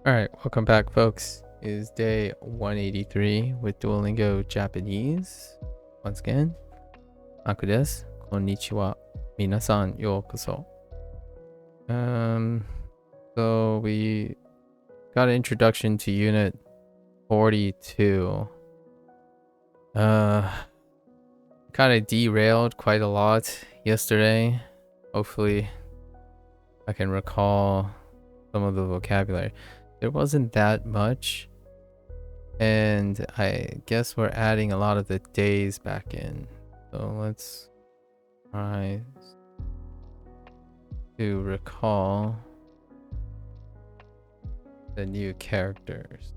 Alright, welcome back, folks. It is day 183 with Duolingo Japanese. Once again, MAKU desu. Konnichiwa. Minasan yokoso. So we got an introduction to unit 42. Kind of derailed quite a lot yesterday. Hopefully I can recall some of the vocabulary. There wasn't that much, and I guess we're adding a lot of the days back in. So let's try to recall the new characters.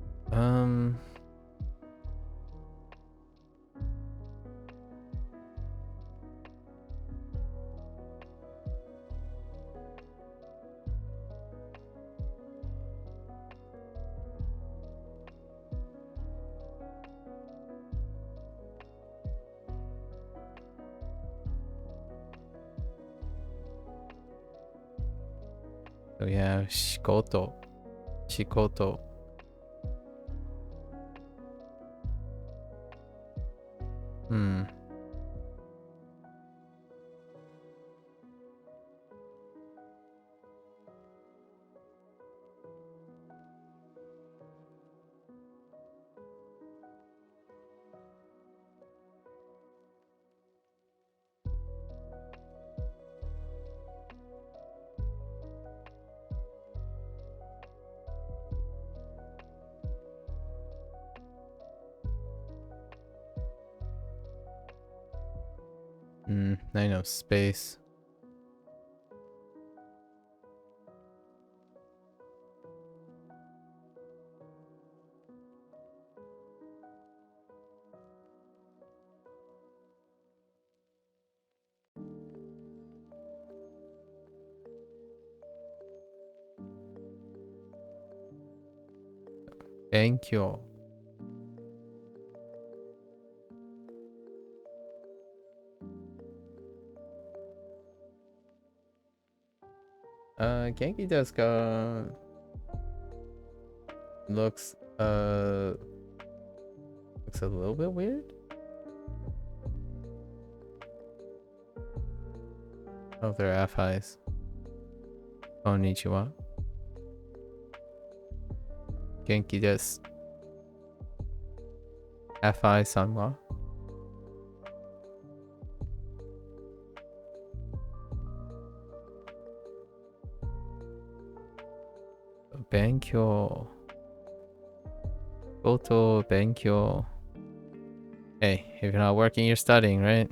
So yeah, shikoto. I know space. Thank you. Genki desu ka looks a little bit weird. Oh, they're F-highs. Konnichiwa. Genki desu. F-I sanwa. Benkyo. Goto benkyo. Hey, if you're not working, you're studying, right?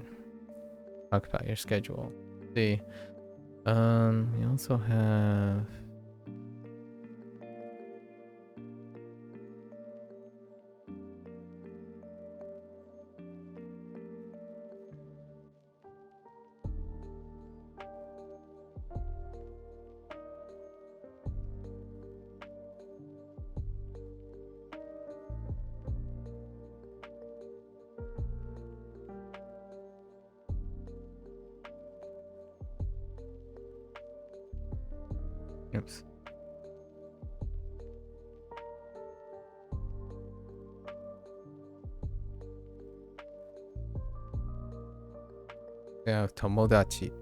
Talk about your schedule. Let's see. We also have oops. We have tomodachi.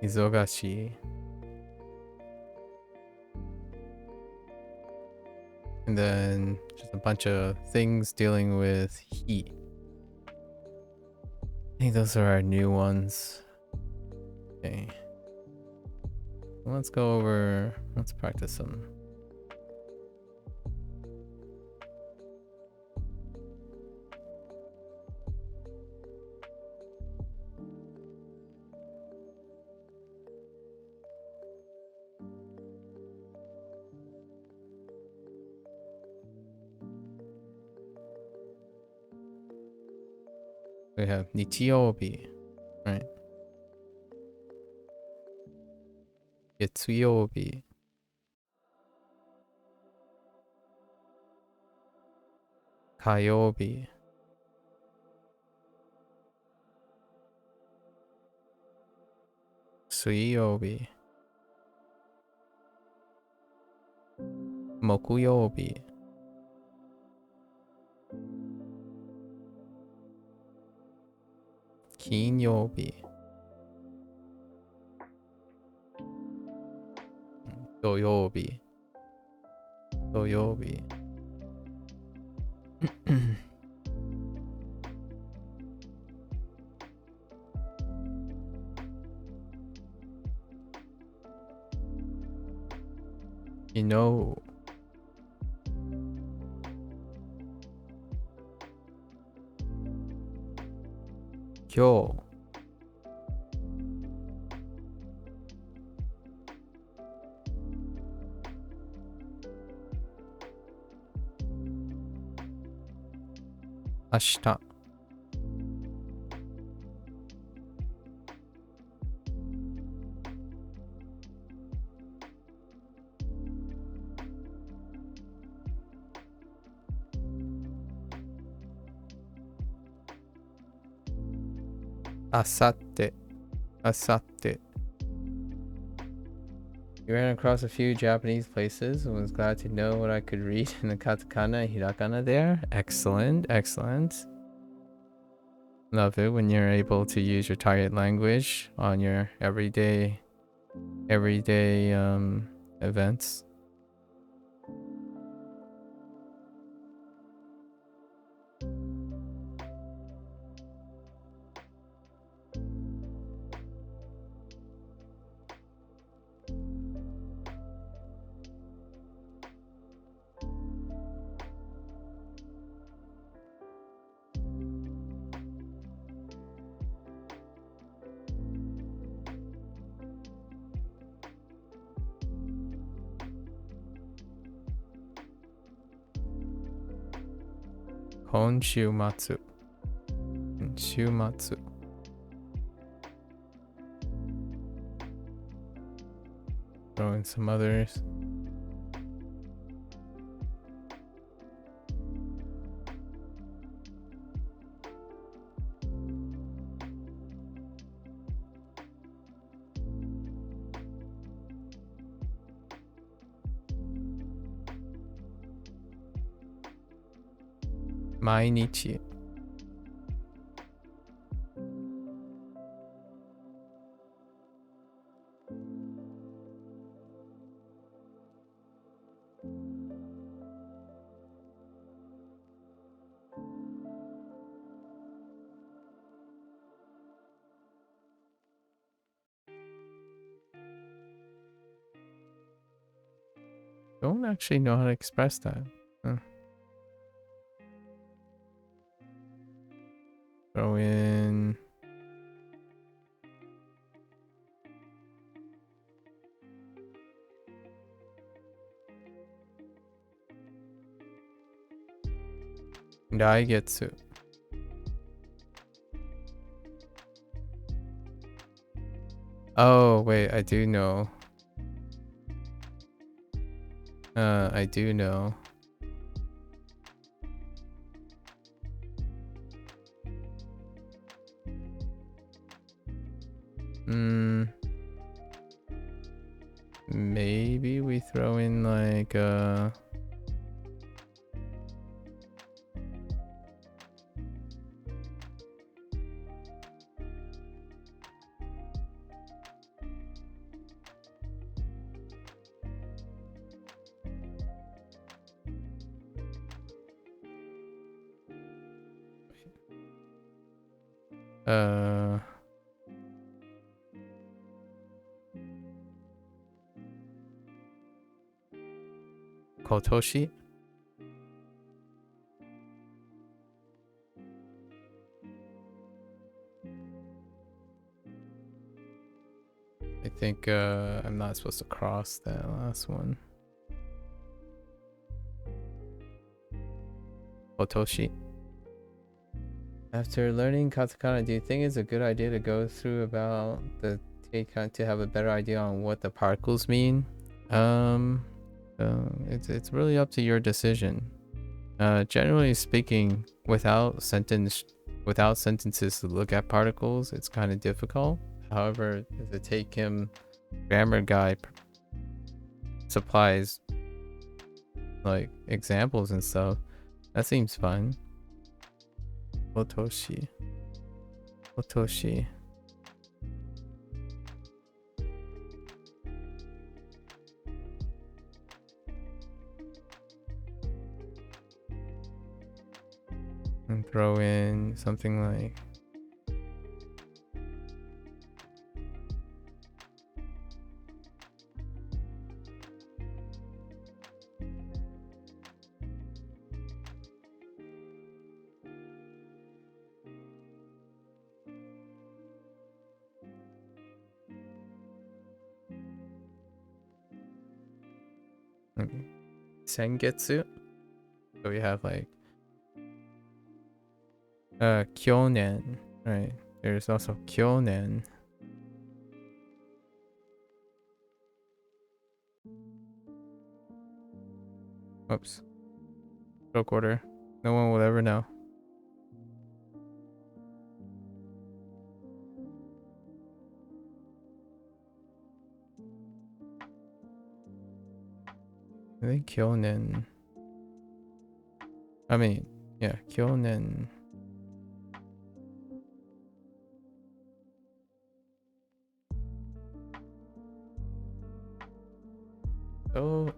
Izogashi. And then just a bunch of things dealing with heat. I think those are our new ones. Okay. Let's practice some. We have Nichiyobi, right? Getsuyobi. Kayobi. Suiyobi. Mokuyobi. Kinyobi. Doyobi. Doyobi. You know. Kyo. Ashita. Asatte. Asatte. You ran across a few Japanese places and was glad to know what I could read in the katakana and hiragana there. Excellent, excellent. Love it when you're able to use your target language on your everyday events. Konshumatsu. Shumatsu. Throw in some others. Mainichi. Don't actually know how to express that. Huh. Throw in Daigetsu. Oh, wait, I do know. I do know. Maybe we throw in like Kotoshi? I think I'm not supposed to cross that last one. Kotoshi. After learning katakana, do you think it's a good idea to go through about the teikon to have a better idea on what the particles mean? It's really up to your decision. Generally speaking, without sentences to look at particles, it's kind of difficult. However, the Takim grammar guide supplies like examples and stuff. That seems fun. Otoshi. Otoshi. And throw in something like sengetsu. So we have like kyonen, right? There's also kyonen. Oops. Stroke order. No one will ever know. I think kyonen. I mean, yeah, kyonen.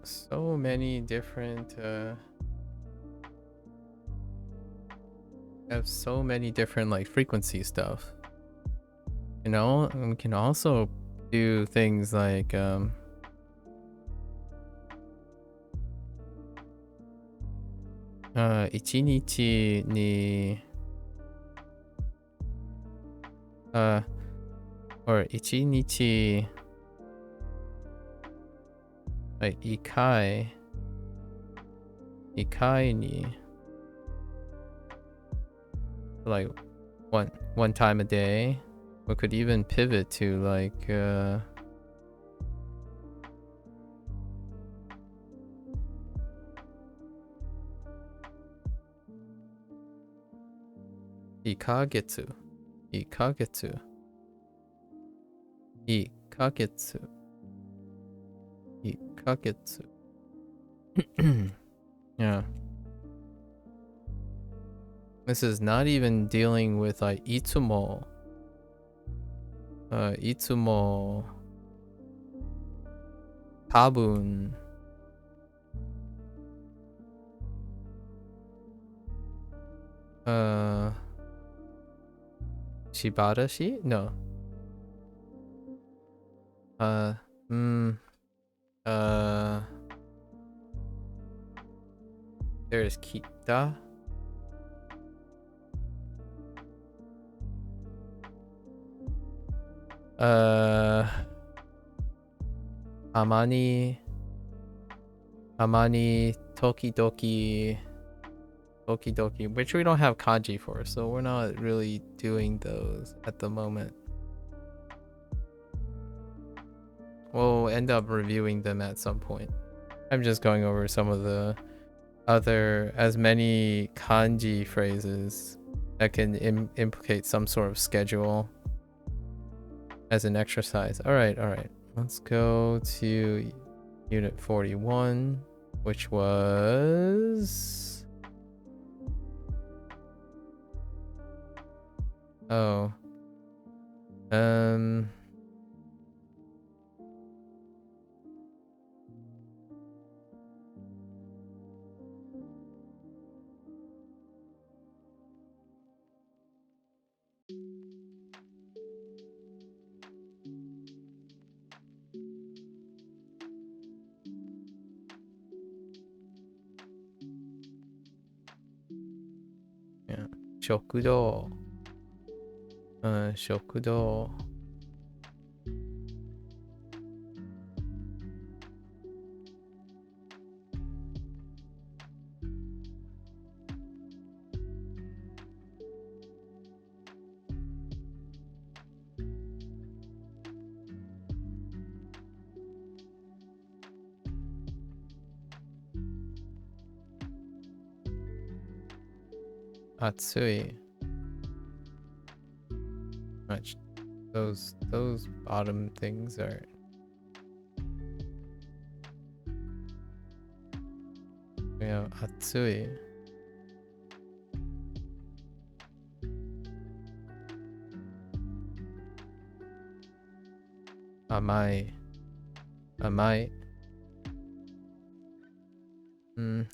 So many different have so many different like frequency stuff. You know, and we can also do things like 1日に or 1日 like 1回に like one time a day. We could even pivot to like 1ヶ月 1ヶ月 1ヶ月 1ヶ月 yeah. This is not even dealing with like いつも いつも 多分 shibarashi? No. There's kita. Amani, tokidoki, which we don't have kanji for, so we're not really doing those at the moment. We'll end up reviewing them at some point. I'm just going over some of the other, as many kanji phrases that can implicate some sort of schedule as an exercise. All right. Let's go to unit 41, which was... Oh. Yeah. 食堂 食堂 Atsui. Much. Those bottom things are. We have Atsui. Amai. Amai.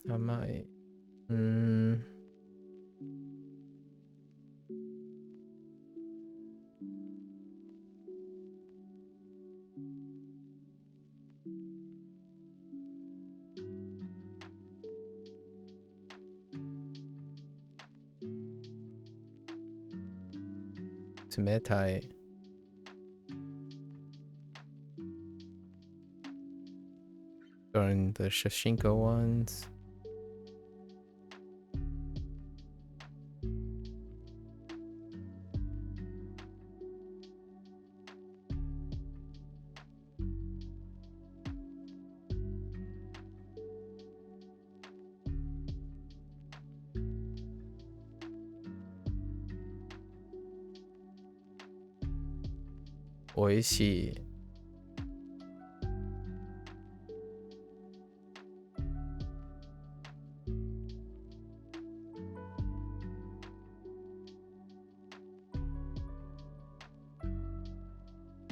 Amai. Tsumetai. During the Shashinko ones. Oishi.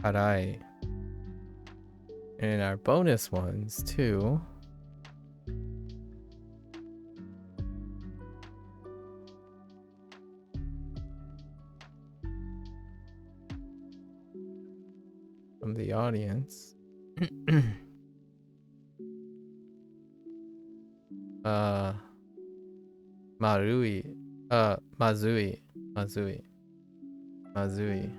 Harai. And our bonus ones too. From the audience. Marui. Mazui. Mazui. Mazui.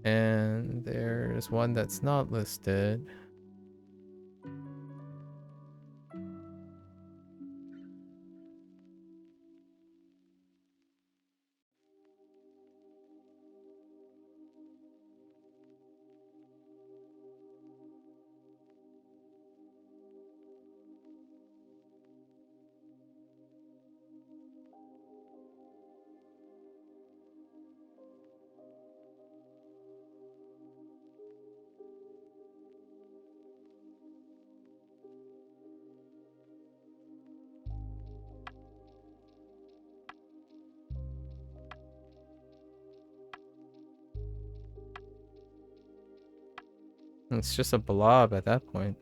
And there's one that's not listed. It's just a blob at that point.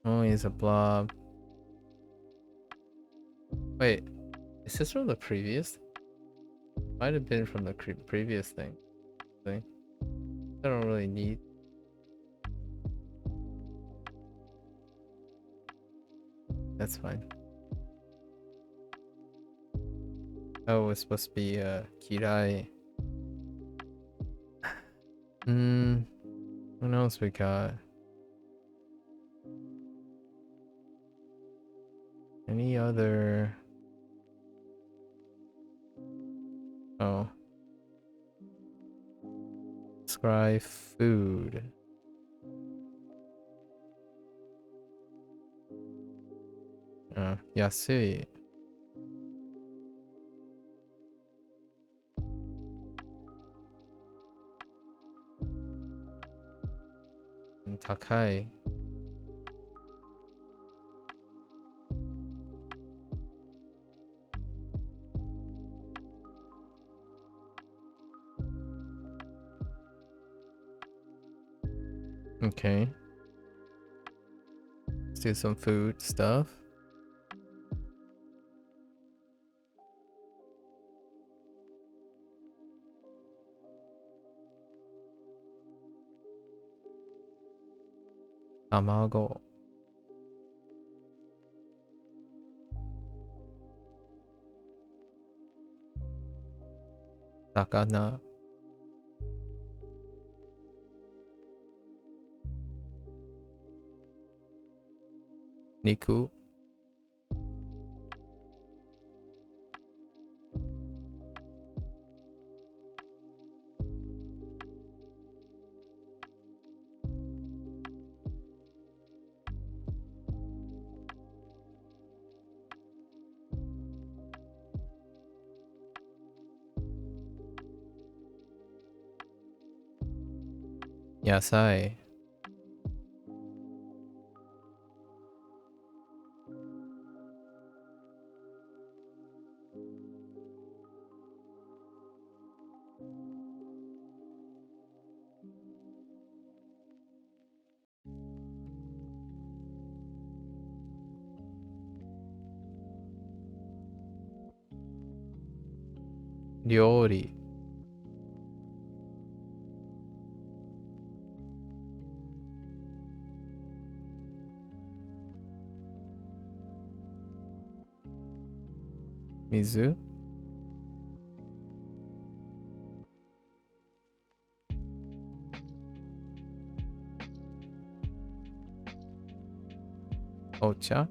Only is a blob. Wait, is this from the previous? Might have been from the previous thing. I don't really need. That's fine. Oh, it's supposed to be Kirai. What else we got? Any other? Oh. Describe food. Yasui. And Takai. Okay. Let's do some food stuff. Tamago. Sakana. Niku. Yasai. Ryori. Mizu. Ocha.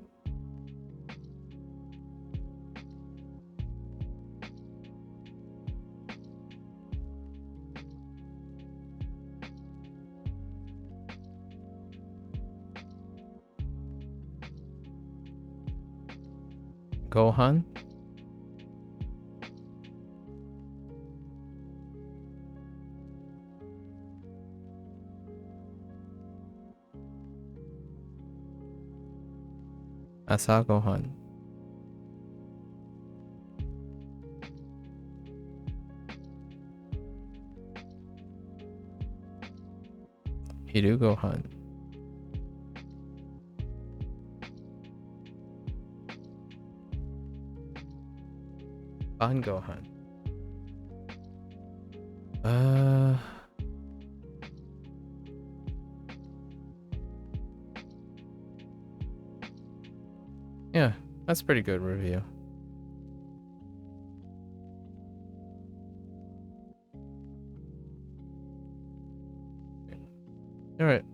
Gohan. Asagohan. Hirugohan. Bangohan. Yeah, that's pretty good review. Alright.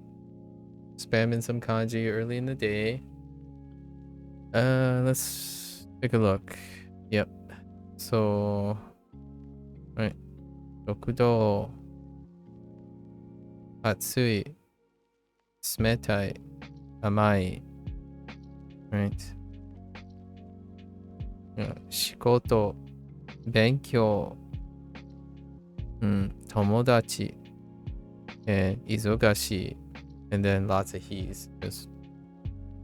Spamming some kanji early in the day. Let's take a look. Yep. So, right. Rokudo. Atsui. Sumetai. Amai. Right. Shikoto. Benkyou. Tomodachi. And izogashi. And then lots of he's. Just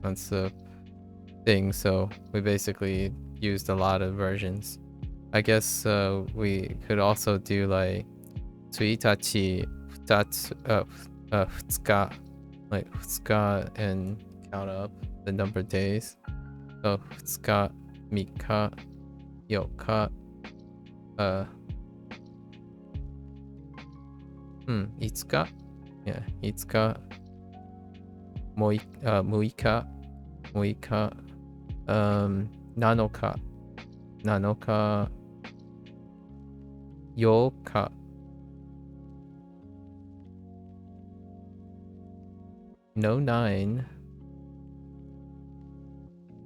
that's the thing. So we basically used a lot of versions. I guess we could also do like Tsuitachi, Futsuka, like Futsuka, and count up the number of days. So Futsuka, Mika, Yoka, Itsuka, yeah, Itsuka, Muika, Nanoka, Yoka, no 9,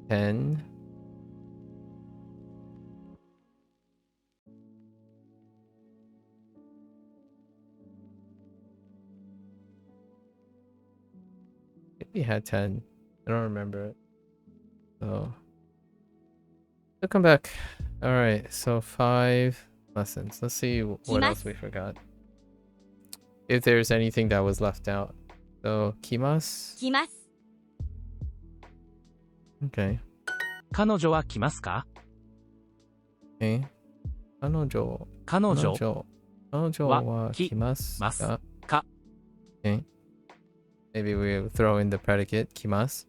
10, we had 10. I don't remember it. So we'll come back. All right, so 5 lessons. Let's see what else we forgot. If there's anything that was left out. So, kimas? 来ます。 Okay. 彼女は来ますか Okay. 彼女は来ますか? Okay. Maybe we throw in the predicate, kimas.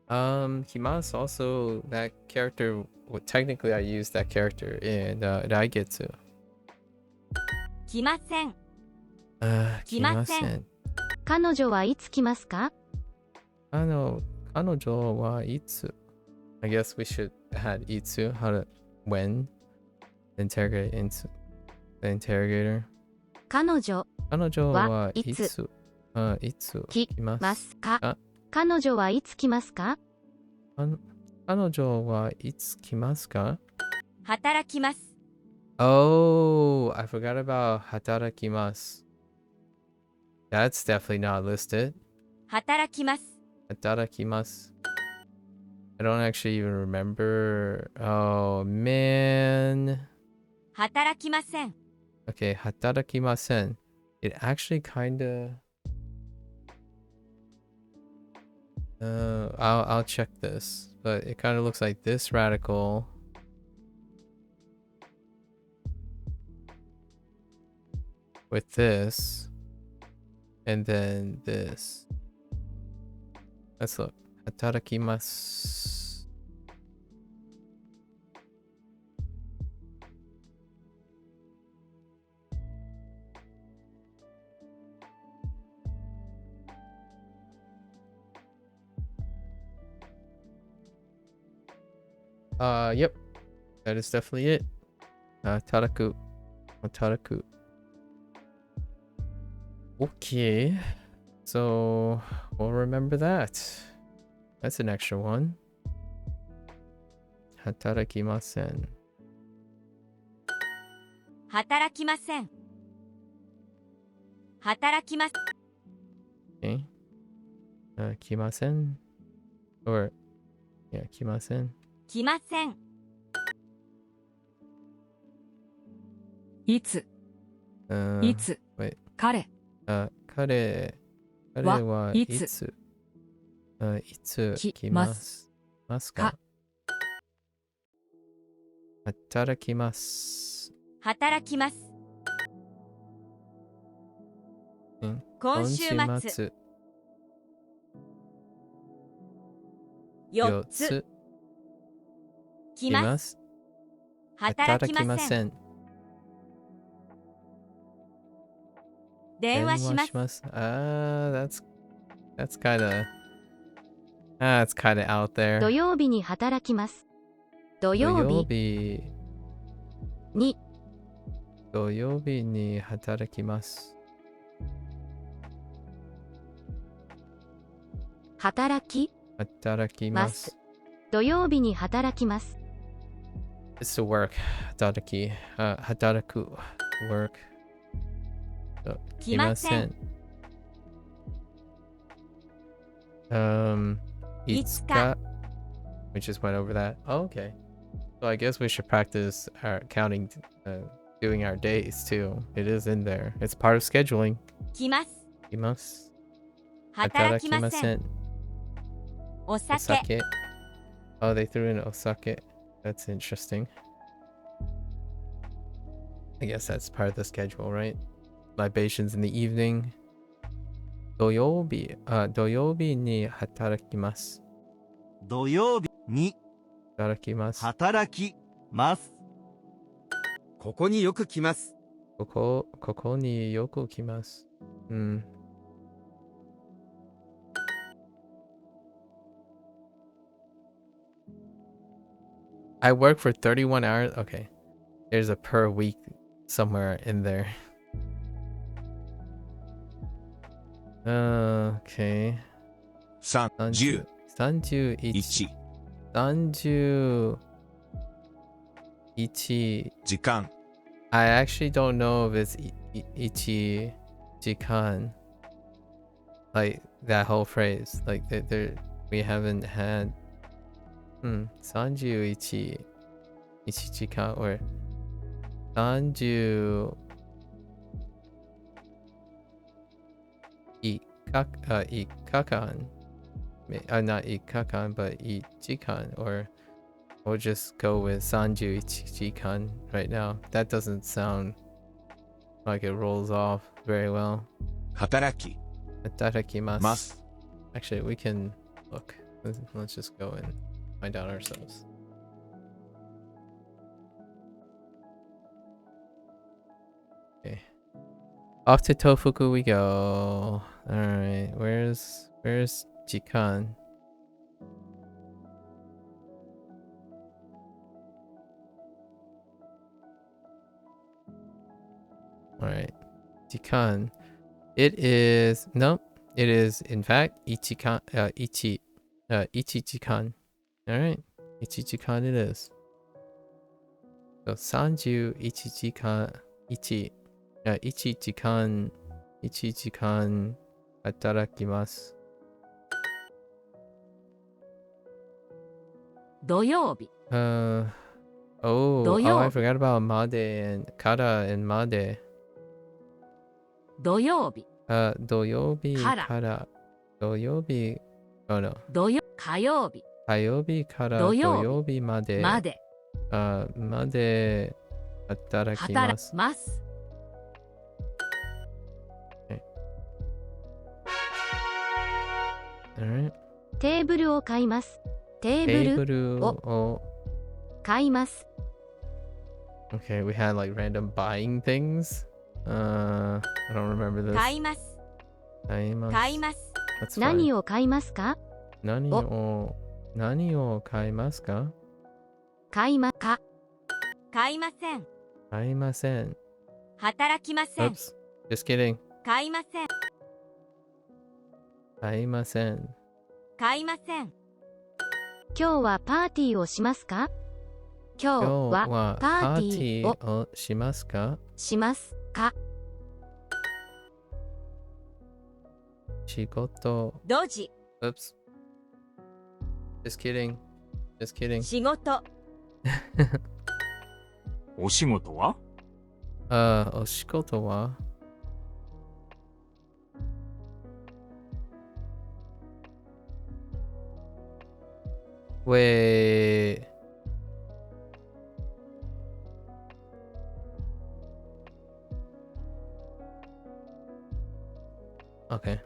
Kimas also, that character, well, technically I used that character in Raigetsu. 来ません。来ません。彼女はいつ来ますか？彼女はいつ? I guess we should add itsu, how to, when, interrogate into the interrogator. 彼女はいつ来ますか? 彼女はいつ来ますか？彼女はいつ来ますか? 働きます。 Oh, I forgot about hatarakimasu. That's definitely not listed. 働きます。 Hatarakimasu. I don't actually even remember. Oh, man. 働きません。 Okay, hatarakimasen. It actually kinda I'll check this, but it kind of looks like this radical with this, and then this. Let's look. Hatarakimasu. Yep. That is definitely it. Taraku. Taraku. Okay. So we'll remember that. That's an extra one. Hatarakimasen. 働きません。働きます。 Okay. Kimasen. Or yeah, kimasen. 来ません。いつ、 いつ、 wait. 彼、彼はいついつ来ますか？働きます。働きます。今週末。4つ。来ます。働きません。電話します。That's kind of out there. 土曜日に働きます。土曜日に働きます。働きます。土曜日に働きます。It's to work. 働く work. 来ません。いつか we just went over that. Oh, okay. So I guess we should practice our counting, doing our days too. It is in there. It's part of scheduling. 来ます。来ます。働きません。お酒。Oh, they threw in osake. That's interesting. I guess that's part of the schedule, right? Libations in the evening. 土曜日に働きます。土曜日に働きます。働きます。ここによく来ます。ここによく来ます。うん。I work for 31 hours. Okay. There's a per week somewhere in there. Okay. 30 31時間 I actually don't know if it's ichi jikan, like that whole phrase. Like there we haven't had 31時間 or 30 ikakan. Not ikakan, but ichikan, or we'll just go with sanju ichikan right now. That doesn't sound like it rolls off very well. 働き Itadakimasu. ます Actually, we can look. Let's just go and find out ourselves. Okay. Off to Tofuku we go. Alright, where's Jikan? Alright. Jikan. It is in fact Ichikan Ichijikan. Alright. Ichijikan it is. So Sanju Ichijikan Ichijikan Hatarakimasu. 土曜日、 Oh, I forgot about Made and Kara and Made. 土曜日、 Doyobi Kara. Kara. Doyobi Oh no. 火曜日火曜日から土土曜日曜日までまでまで働きま働す。きます。 Alright. テーブルを買います。テテーブーブルルを買います。 Okay, we had like random buying things. I don't remember this. 買います。買います。買います。 That's fine. 何を買いますか？何を買いますか？買いまか。買いません。買いません。働きません。 Oops. Just kidding. 買いません。買いません。買いません。今日はパーティーをしますか？今日今日ははパーティーをパーティーをしますか？しますか？仕事。ドジ。 Oops. Just kidding. Just kidding. 仕事。お仕事は？お仕事はWait. Okay.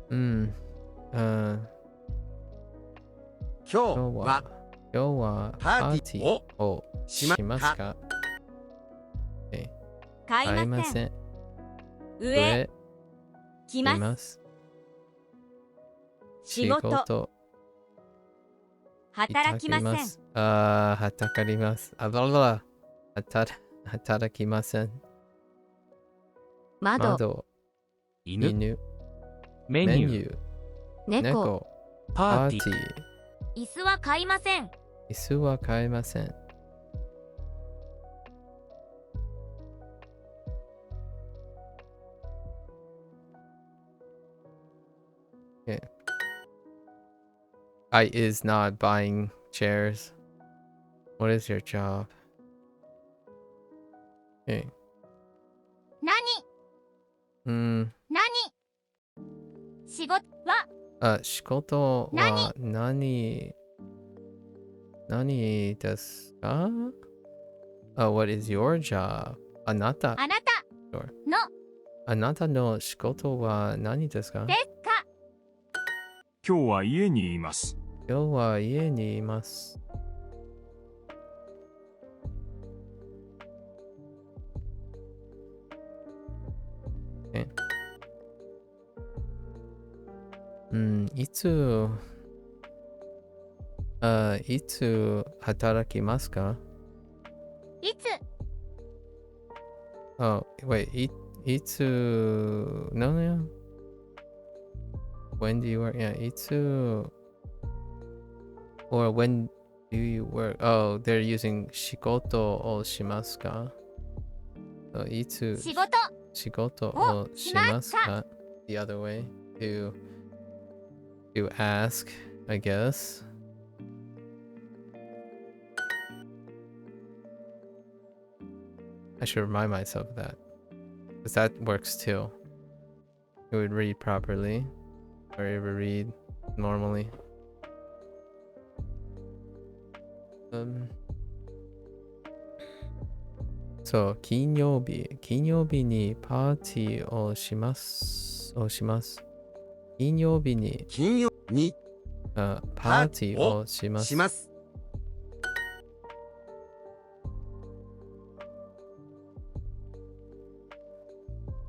今日は今日はパーティーをしますか？買いません。ん。上。来ます。ます。仕事。働きません。働きます。働きません。窓、犬、犬、メニュー、メニュー、猫、猫、パパーーティー、ティー、椅子は買いません。椅子は買えません。Okay. I is not buying chairs. What is your job? Okay. 何何仕事は仕事は何ですか？What is your job? あなたあなた Sure. のあなたの仕事は何ですか？ですか？今日は家にいます。今日は家にいます。いつ働きますか？いつ Oh, wait, いつno. When do you work? Yeah, いつ or when do you work? Oh, they're using 仕事をしますか？いつ仕事仕事をしますか？ The other way to ask, I guess. I should remind myself of that. Because that works too. It would read properly. Or it would read normally. So, 金曜日にパーティーをします。金曜日にパーティーをします。します。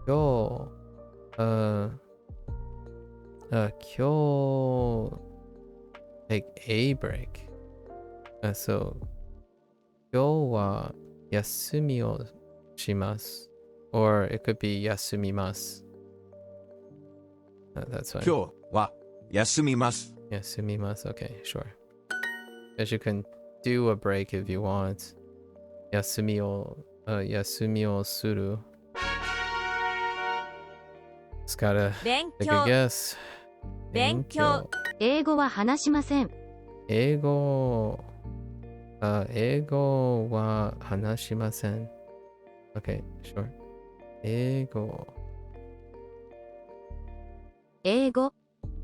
今日 take a break. So 今日は休みをします。Or it could be 休みます。That's fine. 今日は休みます。休みます。Okay, sure. Guess you can do a break if you want. 休みをする。Just gotta 勉 take 強 a guess. 勉強英語は話しません。英語は話しません。Okay, sure. 英語英語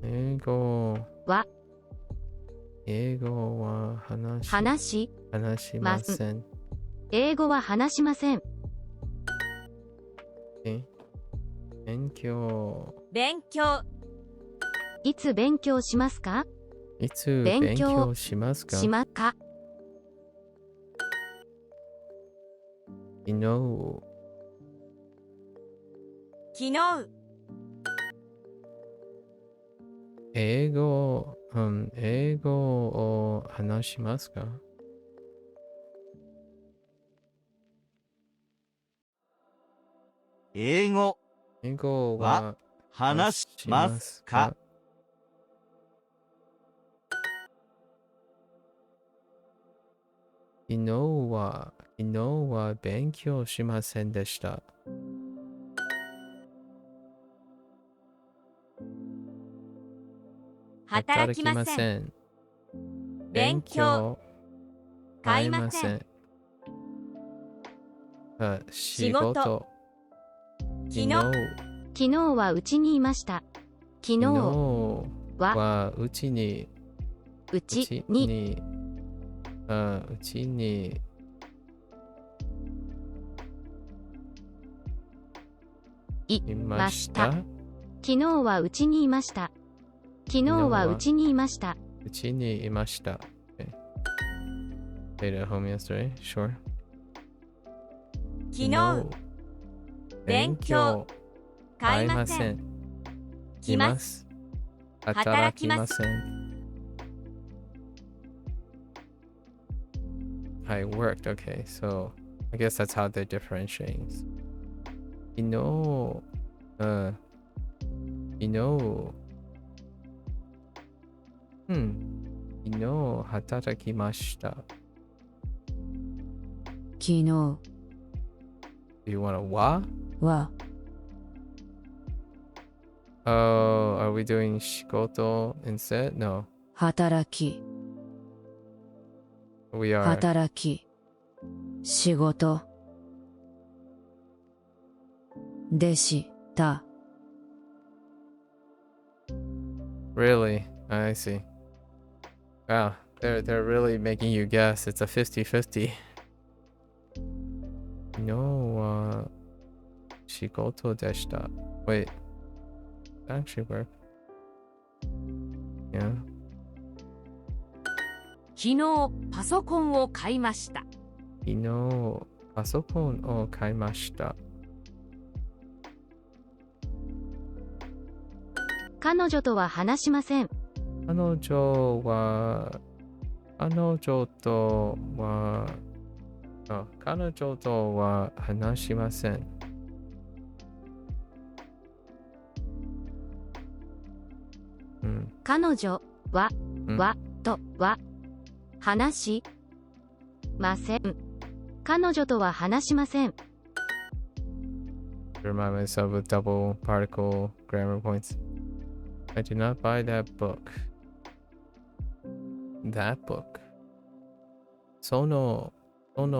英語は話しません。英語は話しません。勉強。勉強。いつ勉強しますか？いつ勉強しますか？しまか。昨日。昨日。英語を話しますか？英語英語は話しますか？昨日は勉強しませんでした。働きません。ん。勉強。買いません。仕事。昨日。昨日はうちにいました。昨日はうちにうちにいました。昨日はうちにいました。昨日はうちにいました。うちにいました。Stayed at home yesterday? Sure. 昨日。勉強。買いません。来ます。働きません。I worked. Okay, so I guess that's how they're differentiating. 昨日、昨日働きました。昨日 Do you want a wa? は Oh, are we doing 仕事 instead? No. 働き We are. 働き仕事でした。 Really? I see. Wow, they're really making you guess. It's a 50-50. No, 仕事でした. Wait, that actually work. Yeah. 昨日パソコンを買いました。昨日パソコンを買いました。彼女とは話しません。彼女とは話しません。彼女は話しません。彼女とは話しません。Remind myself of double particle grammar points. I do not buy that book. That book. その本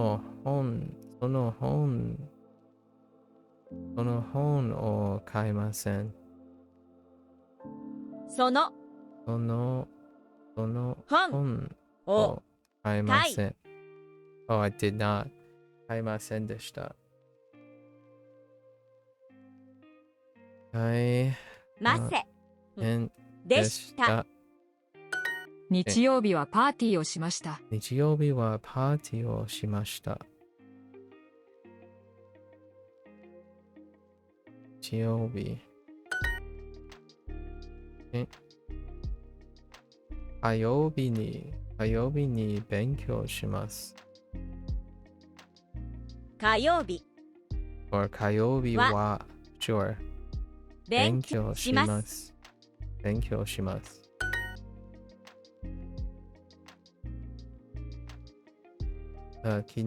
を買いません。その本を買いません。Oh, I did not. 買いませんでした。買いませんでした。日曜日はパーティーをしました。日曜日はパーティーをしました。日曜日。火曜日に勉強します。火曜日。or 火曜日は sure 勉強します。勉強します。昨日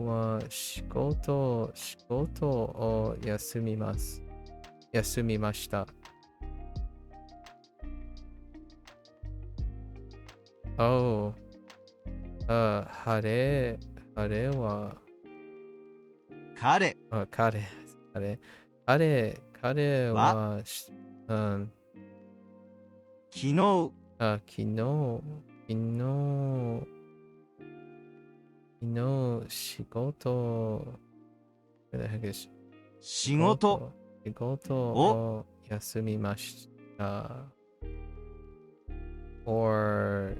は仕事を休みました。晴れは彼、彼は、昨日、昨日、仕事を休みました。or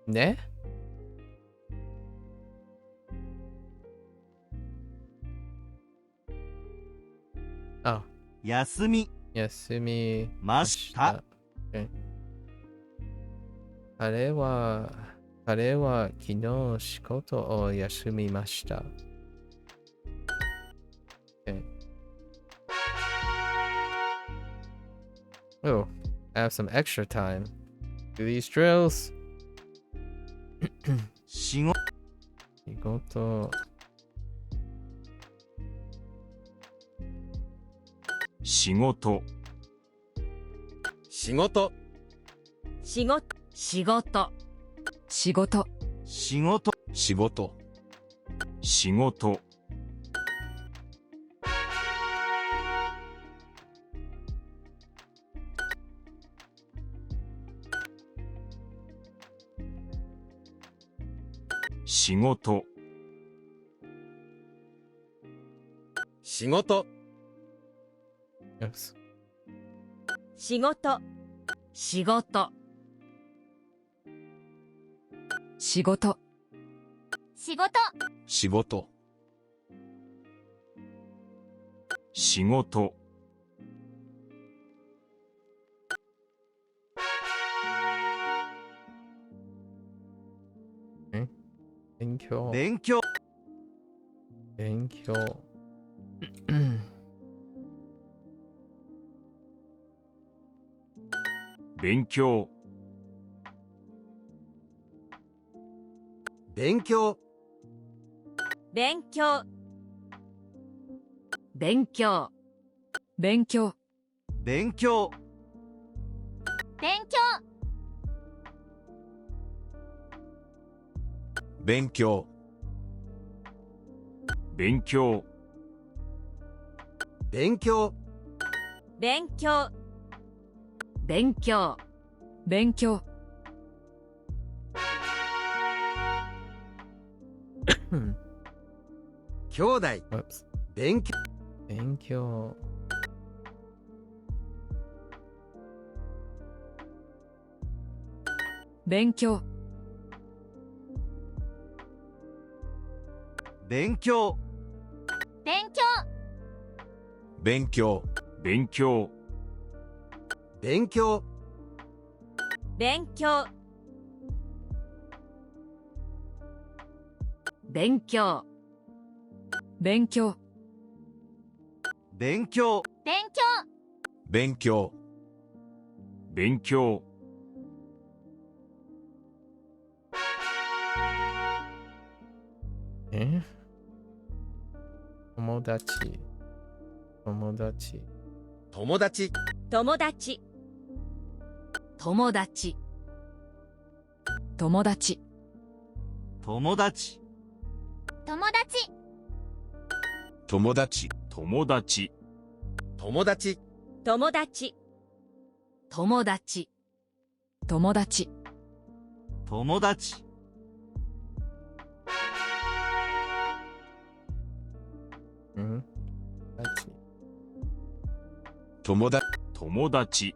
ねあ、休みました。彼は昨日仕事を休みました。Oh, I have some extra time. Do these drills. 仕事、仕事、仕事、仕事、仕事、仕事、仕事、仕事、仕事、仕事、仕事、Yes. 仕事、仕事、仕事、仕事、仕事、仕事、勉強。勉強、勉強。勉強、勉強、勉強、勉強、勉強、勉強、勉強、勉強、勉強、勉強、勉強、勉強、勉強、兄弟、 Whoops. 勉強、勉強。勉強、勉強、勉強、勉強、勉強、勉強、勉強、勉強、勉強、勉強、勉強、勉強、勉強、友達。友達。友達、友達、友達、友達、友達、友達、友達、友達、友達、友達、友達、友達、友達、友達、友達、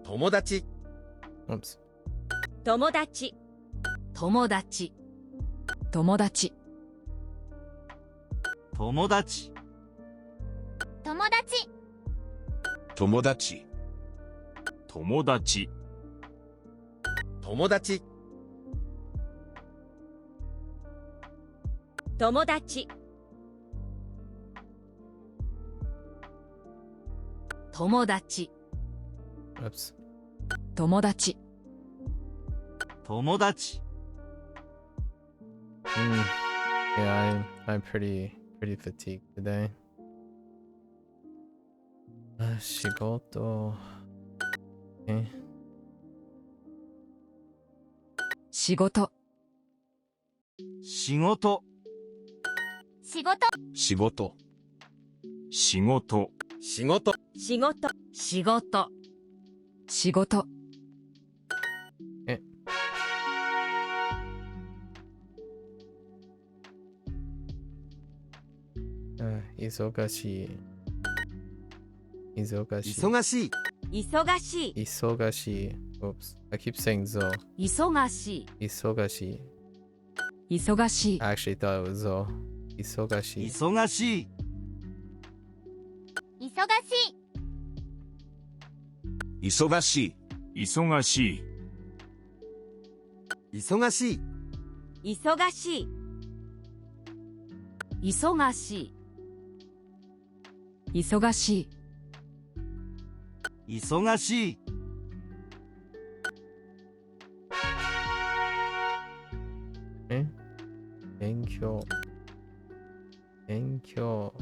友達、Oops. 友達、友達、友達、友達、友達、友達、友達、友達、友達、友達、 Oops. 友達、友達、 Yeah, I'm pretty fatigued today. 仕事。仕事、仕事、仕事仕事、仕事、仕事、仕事仕事、仕事、忙しい。忙しい。忙しい、忙しい忙しい。Oops. I keep saying zo. 忙しい、忙しい。忙しい、 I actually thought it was zo. 忙しい。忙しい、忙しい忙しい、忙しい、忙しい、忙しい忙しい、忙しい、忙しい、勉強。勉強。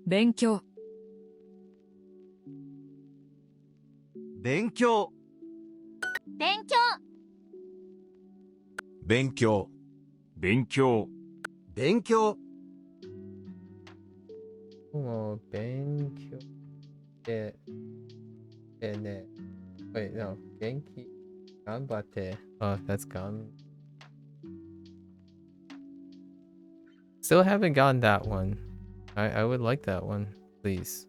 勉強、勉強、勉強勉強、勉強、勉強、もう勉強で、ね。Wait, no. 元気。頑張って。Oh, that's gone. Still haven't gotten that one. I would like that one, please.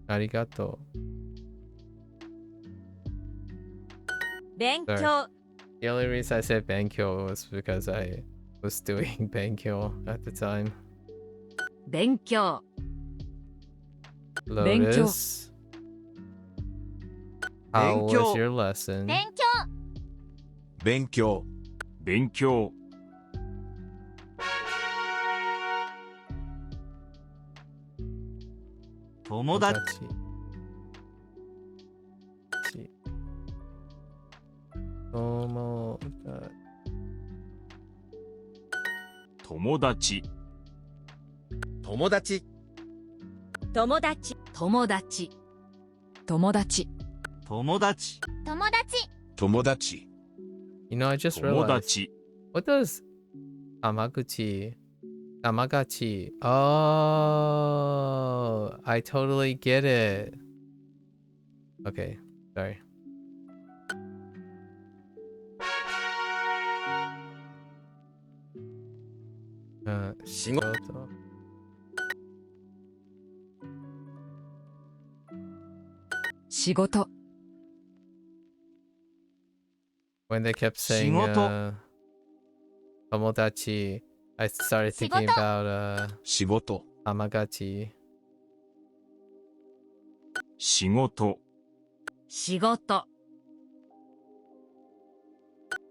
Arigato. 勉強 The only reason I said Bankyo was because I was doing Bankyo at the time. 勉強、 Lotus. How was Bankyo. your lesson? 勉強勉強、勉強、友達、友友達、友達、友達友達、友達、友達、友達友達、 You know, I just 友 realized. 達、 What does Tamagotchi? Oh, I totally get it. Okay, sorry. Shigoto. Shigoto. When they kept saying Shigoto. Tomodachi, I started thinking about 仕事、 Tamagotchi. 仕事、仕事、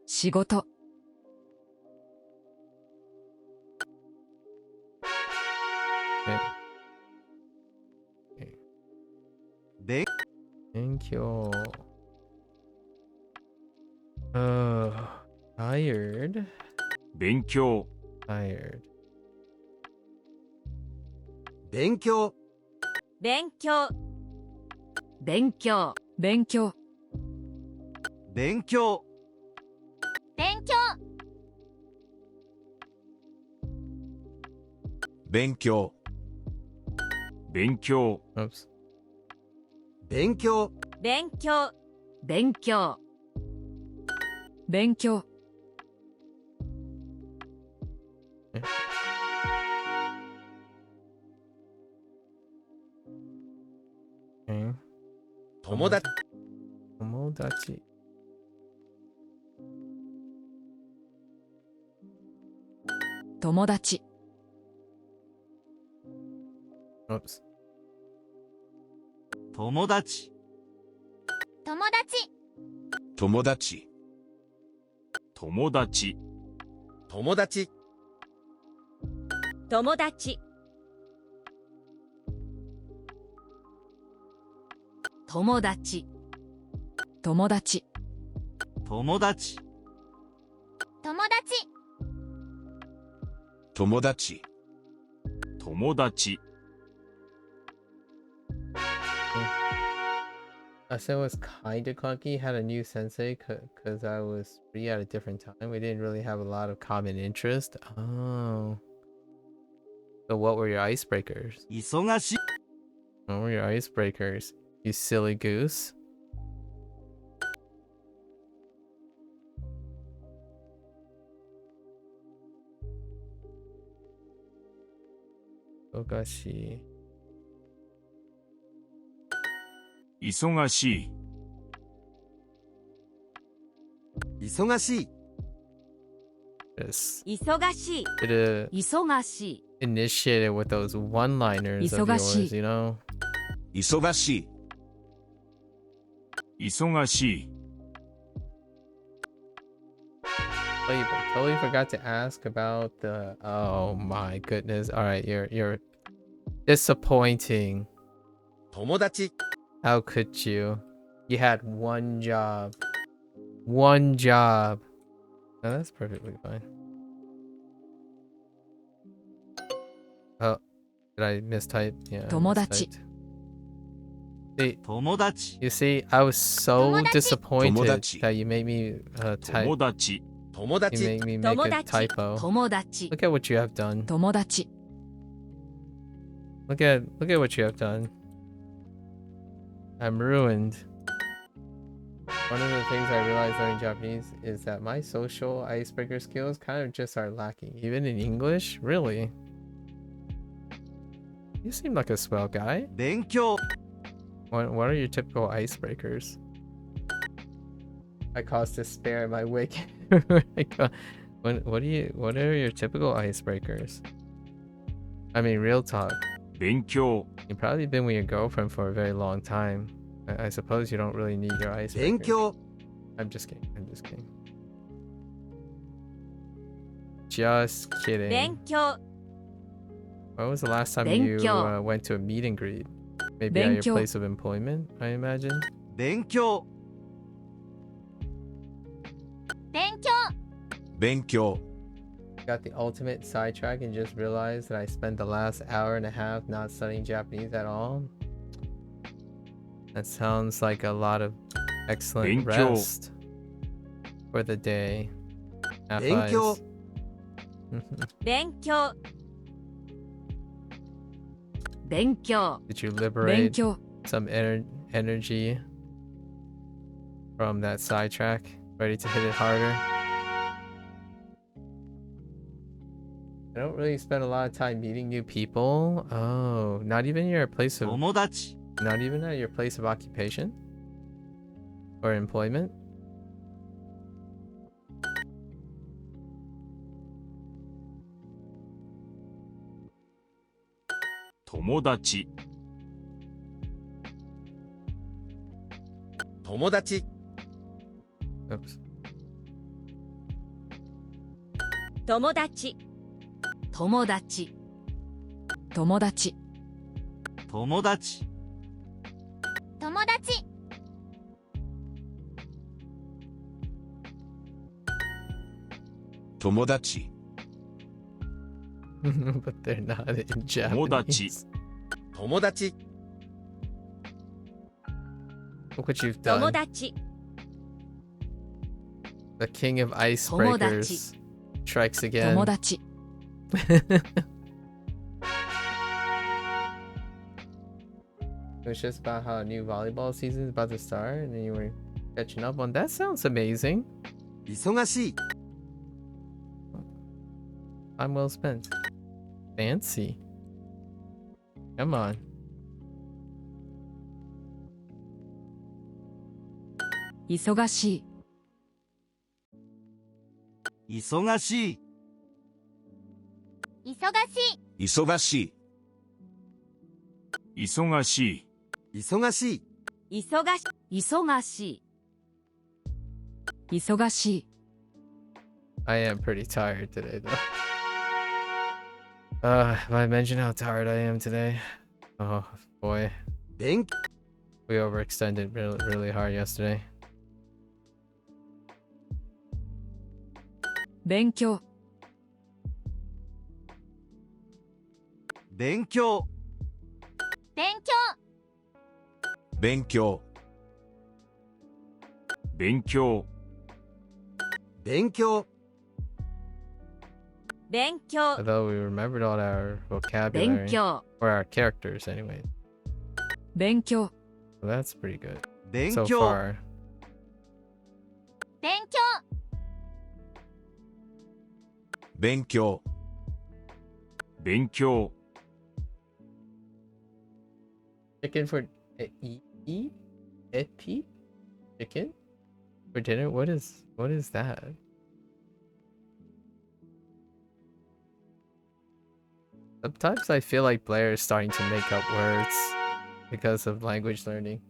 仕事、勉 Thank tired. 勉強、 Tired. 勉強、勉強勉強、勉強、勉強、勉強勉強、勉強、 Oops. 勉強、勉強勉強、勉強、 Okay. 友達、Tomodachi. 友達、 Oops. 友達、友達友達、友達、友達、友達友達、友達、友達、友達友達、友達、I said it was kind of clunky. Had a new sensei because I was free at a different time. We didn't really have a lot of common interest. Oh. So what were your icebreakers? 忙しい What were your icebreakers? You silly goose. Ogashi. 忙しい。忙しい。Just 忙しい did a 忙しい initiate it with those one-liners of yours, you know? 忙しい。忙しい。Totally forgot to ask about the. Oh my goodness! All right, you're disappointing. 友達。 How could you? You had one job. One job. No, that's perfectly fine. Oh, did I mistype? Yeah. I 友達 mistyped. See, 友達 you see, I was so 友達 disappointed 友達 that you made me type. 友達。友 You 達。 made me make a 友達 typo. 友達 Look at what you have done. 友達 Look at what you have done. I'm ruined. One of the things I realized learning Japanese is that my social icebreaker skills kind of just are lacking. Even in English? Really? You seem like a swell guy. 勉強 What are your typical icebreakers? I cause despair in my wake. What are your typical icebreakers? I mean, real talk. 勉強。 You've probably been with your girlfriend for a very long time. I suppose you don't really need your 勉 icebreakers. 強。 I'm just kidding. Just kidding. 勉強 When was the last time you 勉強 went to a meet and greet? Maybe at your 勉強 place of employment, I imagine. 勉強勉強勉強。 Got the ultimate sidetrack and just realized that I spent the last hour and a half not studying Japanese at all. That sounds like a lot of excellent 勉強 rest for the day. Half 勉強 eyes. 勉強勉強 Did you 勉 liberate 強 some energy from that sidetrack? Ready to hit it harder? I don't really spend a lot of time meeting new people. Oh, not even your place of 友達 not even at your place of occupation or employment?「友達」友達。 Oops. 友達友達友達友達友達友達。 But they're not in 友達 Japanese. 友達。 Look what you've 友 done. 達 The king of icebreakers strikes again. 友達 It was just about how a new volleyball season is about to start, and then you were catching up on. That sounds amazing. 忙しい。 Time well spent. Fancy. Come on. 忙しい忙しい忙しい忙しい。忙しい。忙しい。忙し忙しい忙しい I am pretty tired today, though. Have I mentioned how tired I am today? Oh, boy. 勉 We overextended really hard yesterday. 勉強勉強勉強勉強。勉強、勉強、勉強、 Although we remembered all our 勉 vocabulary. 強 Or our characters, anyway. 勉強 So that's pretty good 勉 so 強 far. 勉強、勉強、勉強、 Chicken for E? P? Chicken? For dinner? What is that? Sometimes I feel like Blair is starting to make up words because of language learning.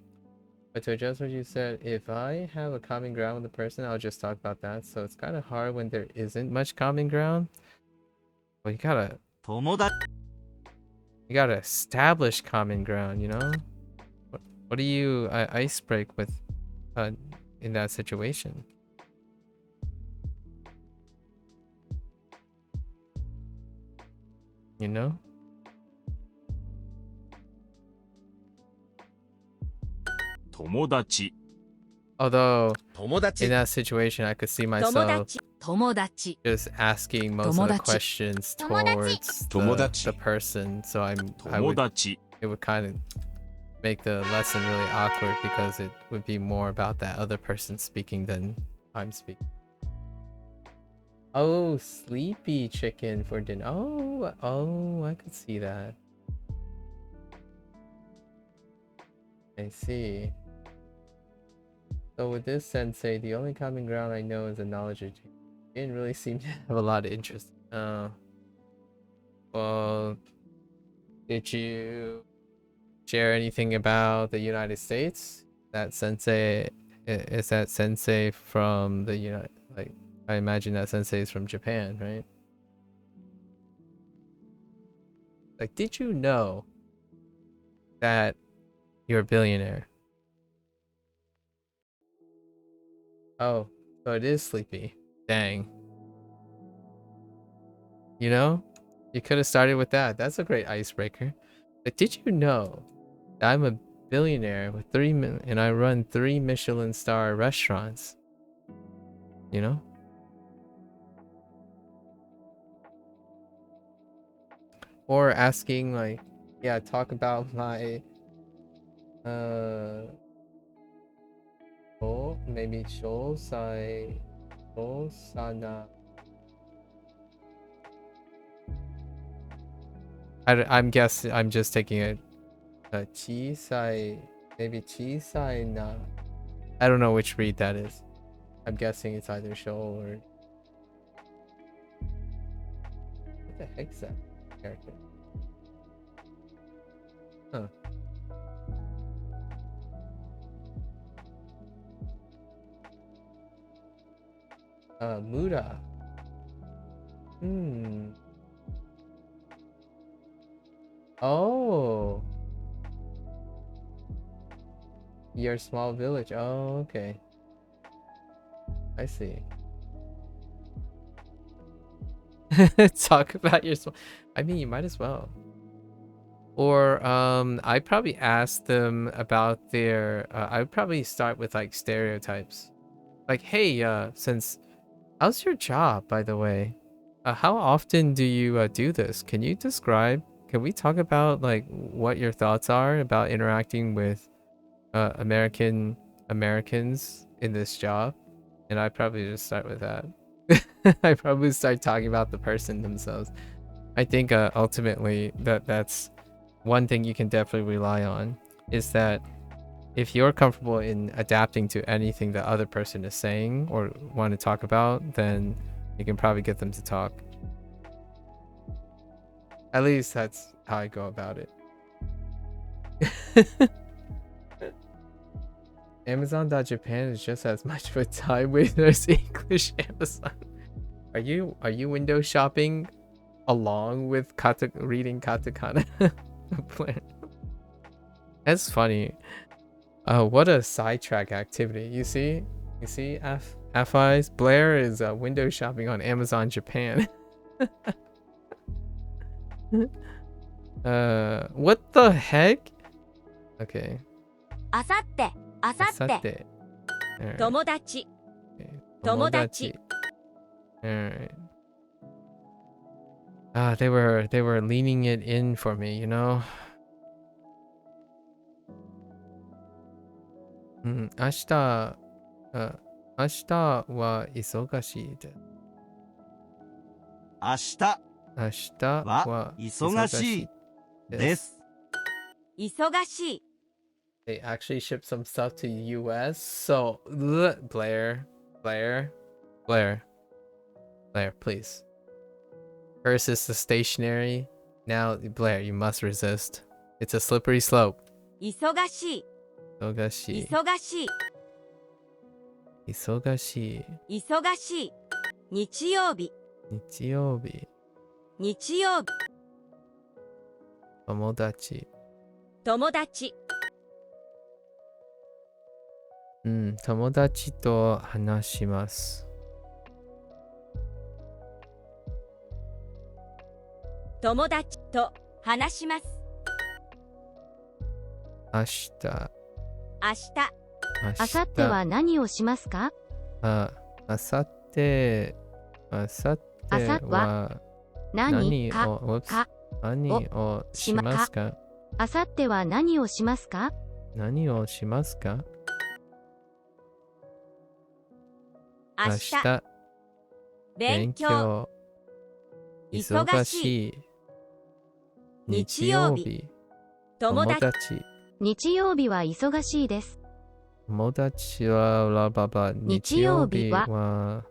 But to adjust what you said, if I have a common ground with a person, I'll just talk about that. So it's kind of hard when there isn't much common ground. Well, you gotta 友達 establish common ground, you know? What do you ice break with in that situation? You know? 友達、 Although 友達 in、that situation, I could see 友 myself 達、 友達 just asking most of the Tomodachi. questions Tomodachi. towards Tomodachi. the person. So I 友 would, 達、 it would kind of make the lesson really awkward because it would be more about that other person speaking than I'm speaking. Oh, sleepy chicken for dinner. Oh, I could see that. I see. So with this sensei, the only common ground I know is the knowledge of Japan. He didn't really seem to have a lot of interest. Well, did you share anything about the United States? That sensei, is that sensei from the United, like, I imagine that sensei is from Japan, right? Like, did you know that you're a billionaire? Oh, so it is sleepy. Dang. You know? You could have started with that. That's a great icebreaker. But did you know that I'm a billionaire with and I run 3 Michelin star restaurants? You know? Or asking like, yeah, talk about my maybe Shosana. I'm guessing I'm just taking a chisai, maybe chisai na. I don't know which read that is. I'm guessing it's either show or what the heck's that character? Huh. Muda. Oh. Your small village. Oh, okay. I see. Talk about your I mean, you might as well. Or I'd probably ask them about their I would probably start with like stereotypes. Like, hey, since how's your job, by the way? How often do you do this? Can you describe? Can we talk about like what your thoughts are about interacting with Americans in this job? And I'd probably just start with that. I probably start talking about the person themselves. I think ultimately that's one thing you can definitely rely on is that if you're comfortable in adapting to anything the other person is saying or want to talk about, then you can probably get them to talk. At least that's how I go about it. Amazon.Japan is just as much of a time waster as English Amazon. Are you window shopping along with reading katakana? That's funny. What a sidetrack activity. You see F-Eyes? Blair is window shopping on Amazon Japan. What the heck? Okay. あさって、あさって、Alright. 友達 Okay. 友達 Alright. Ah, they were leaning it in for me, you know? 明日は忙しいです。明日明日はは忙しいです。忙しい They actually shipped some stuff to the US. So, Blair, please. First is the stationery. Now, Blair, you must resist. It's a slippery slope. 忙しい忙しい。忙しい忙しい。忙しい日曜日日曜日。日曜日友達。友達友達と話します。友達と話します明日。明日あさっては何をしますか？あさっては何か何をしますか？あさっては何をしますか？何をしますか？明日勉強忙しい日曜日友達日曜日は忙しいです。友達は日曜日は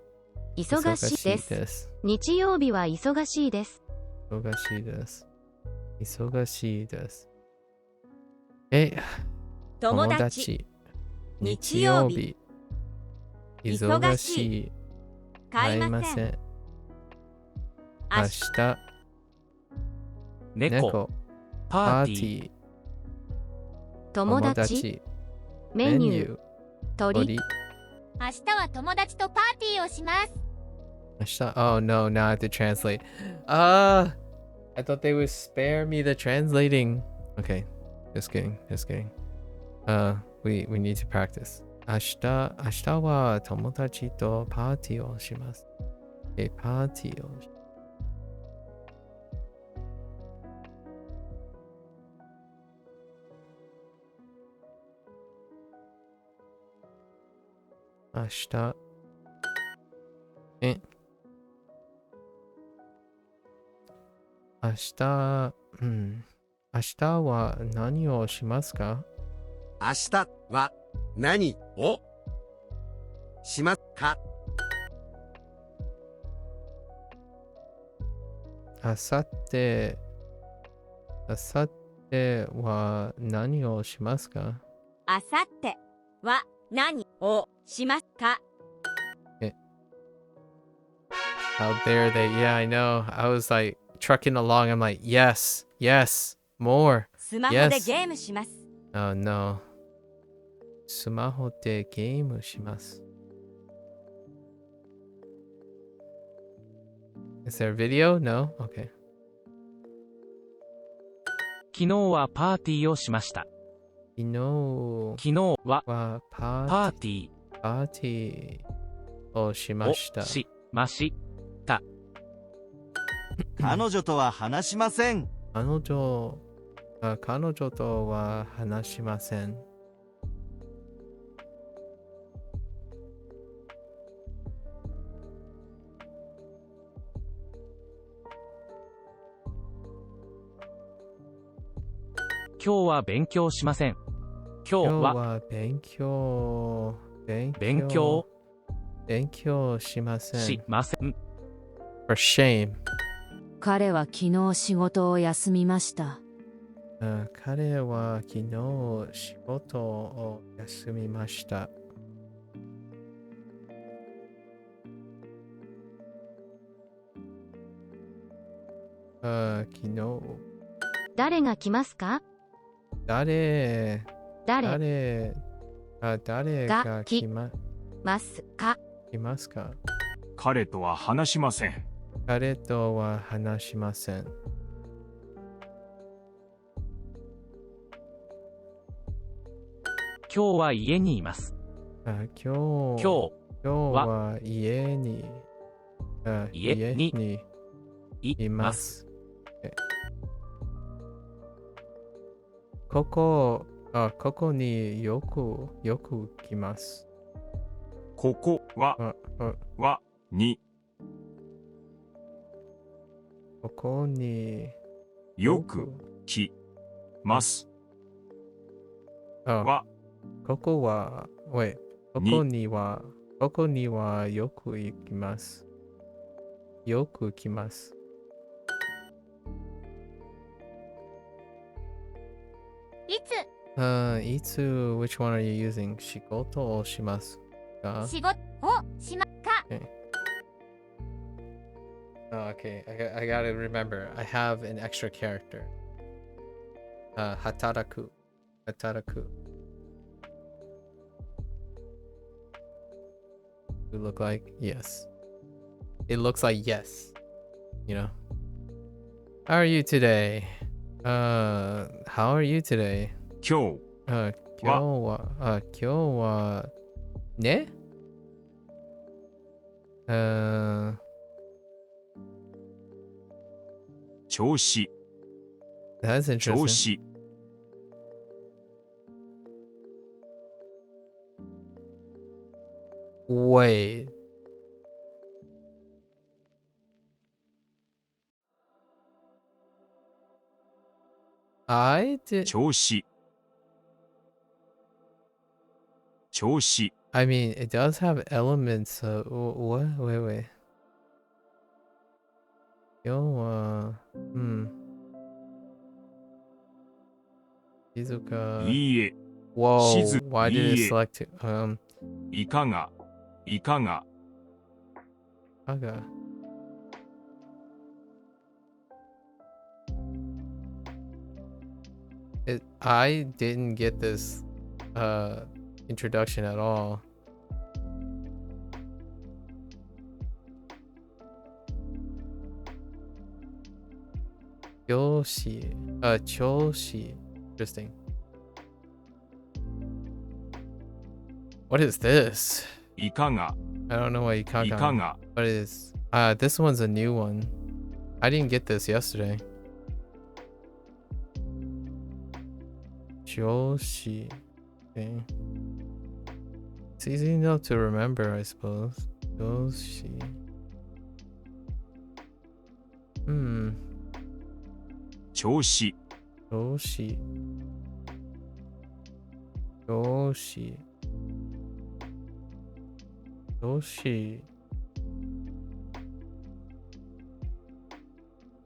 忙しいです。日曜日は忙しいです。忙しいです。忙しいです。友達日曜日忙しい買いません明日猫パーティー友達メニュー鳥明日は友達とパーティーをします。明日 Oh no, now I have to translate. I thought they would spare me the translating. Okay, just kidding. We need to practice. 明日は友達とパーティーをします。パーティーをし明日明日は何をしますか？明日は何をしますか？あさっては何をしますか？あさっては何をしますか？ How dare they? Yeah, I know. I was like trucking along. I'm like, yes, more. スマホでゲームします。Oh no. スマホでゲームします。Is there a video? No? Okay. 昨日はパーティーをしました。昨日はパーティーをしました。彼女とは話しません。彼女とは話しません。今日は勉強しません。今日は勉強しません。For shame. 彼は昨日仕事を休みました。彼は昨日仕事を休みました。昨日。誰が来ますか？誰が来ますか？来ますか？彼とは話しません。彼とは話しません。今日は家にいます。今日今は家に、家にいいま。ますす。ここによく来ます。ここは、に、ここによく、来ます。は、ここは、ここにはよく行きます。よく来ます。いつ which one are you using? 仕事をしますか？仕事をしまか。Oh, okay. I gotta remember. I have an extra character. Hataraku. You look like yes. It looks like yes. You know. How are you today? How are you today? 今日、今日はね。調子、 That's 調 interesting. 子、 Wait. I did. 調子、調子、 I mean, it does have elements of what? Wait. 今日は静か。いいえ、 Whoa, why did it いいえ。 selectいかが、 Aga? I didn't get this introduction at all. Choshi. Interesting. What is this? いかが、 I don't know what い Ikaga. かが、 What is? This one's a new one. I didn't get this yesterday. Joshi. Okay. It's easy enough to remember, I suppose. Joshi. Hmm. 調子、 Joshi.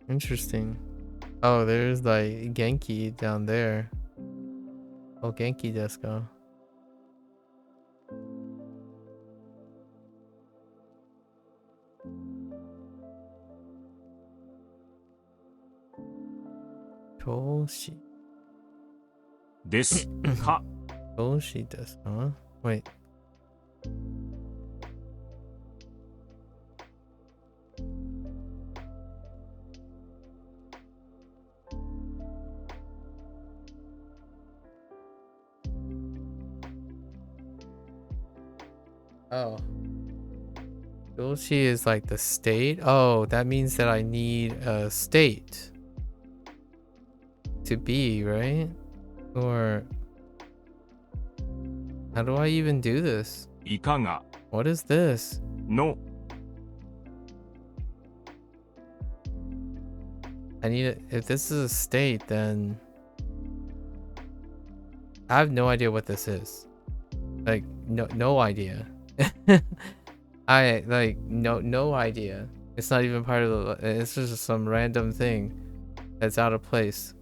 Interesting. Oh, there's like Genki down there. Oh, Genki desu ka? Toshi. です、か、 Toshi desu, huh? Wait. Oh. Doshi is like the state? Oh, that means that I need a state to be, right? Or how do I even do this? いかが、 What is this? の、 I need it. If this is a state, then I have no idea what this is. Like no idea. I like no idea. It's not even part of the. It's just some random thing that's out of place.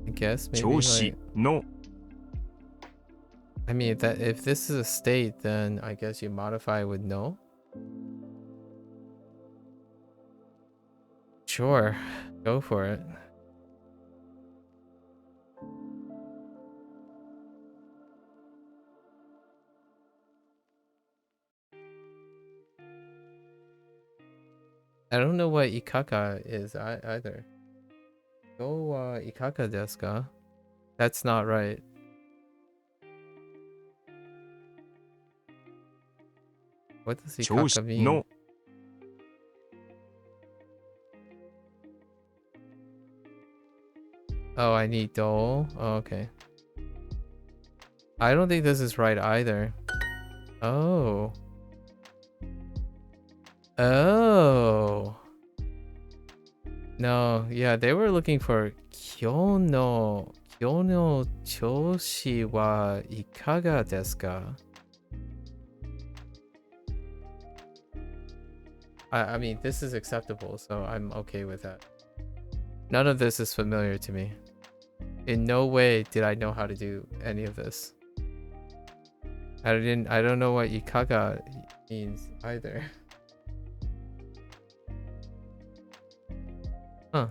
I guess maybe. 調子 Like, の、 I mean, if this is a state, then I guess you modify with no. Sure, go for it. I don't know what ikaka is either. Go ikaka desu ka? That's not right. What does 調 ikaka 子 mean? の Oh, I need do. Oh, okay. I don't think this is right either. Oh. Oh. No, yeah, they were looking for Kyo no choshi wa ikaga desu ka? I mean, this is acceptable, so I'm okay with that. None of this is familiar to me. In no way did I know how to do any of this. I don't know what ikaga means either. Huh.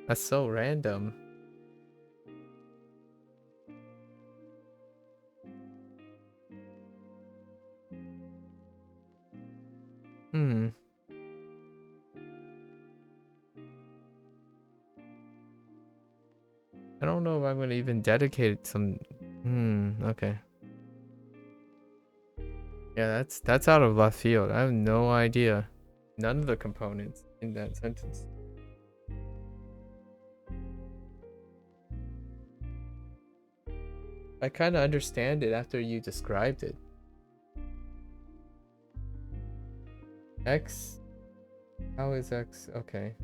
That's so random. Hmm. I don't know if I'm gonna even dedicate some. Okay. Yeah, that's out of left field. I have no idea. None of the components in that sentence. I kind of understand it after you described it. X? How is X? Okay.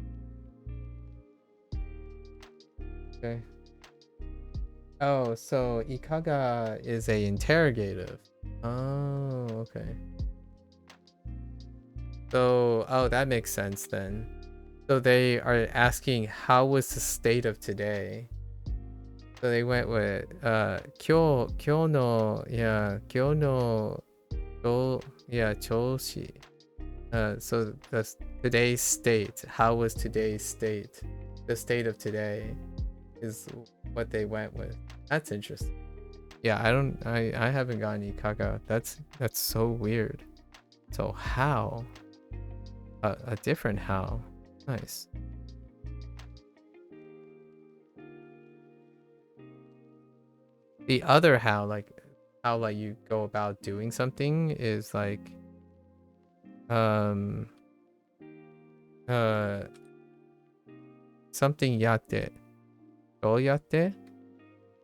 Okay. Oh, so ikaga is a interrogative. Oh, okay. So, oh, that makes sense then. So they are asking how was the state of today? So they went with kyo no choshi. So that's today's state. How was today's state? The state of today is what they went with. That's interesting. Yeah, I haven't gotten ikaga. That's so weird. So how? A different how. Nice. The other how, like how like you go about doing something is like something yatte. Do yatte?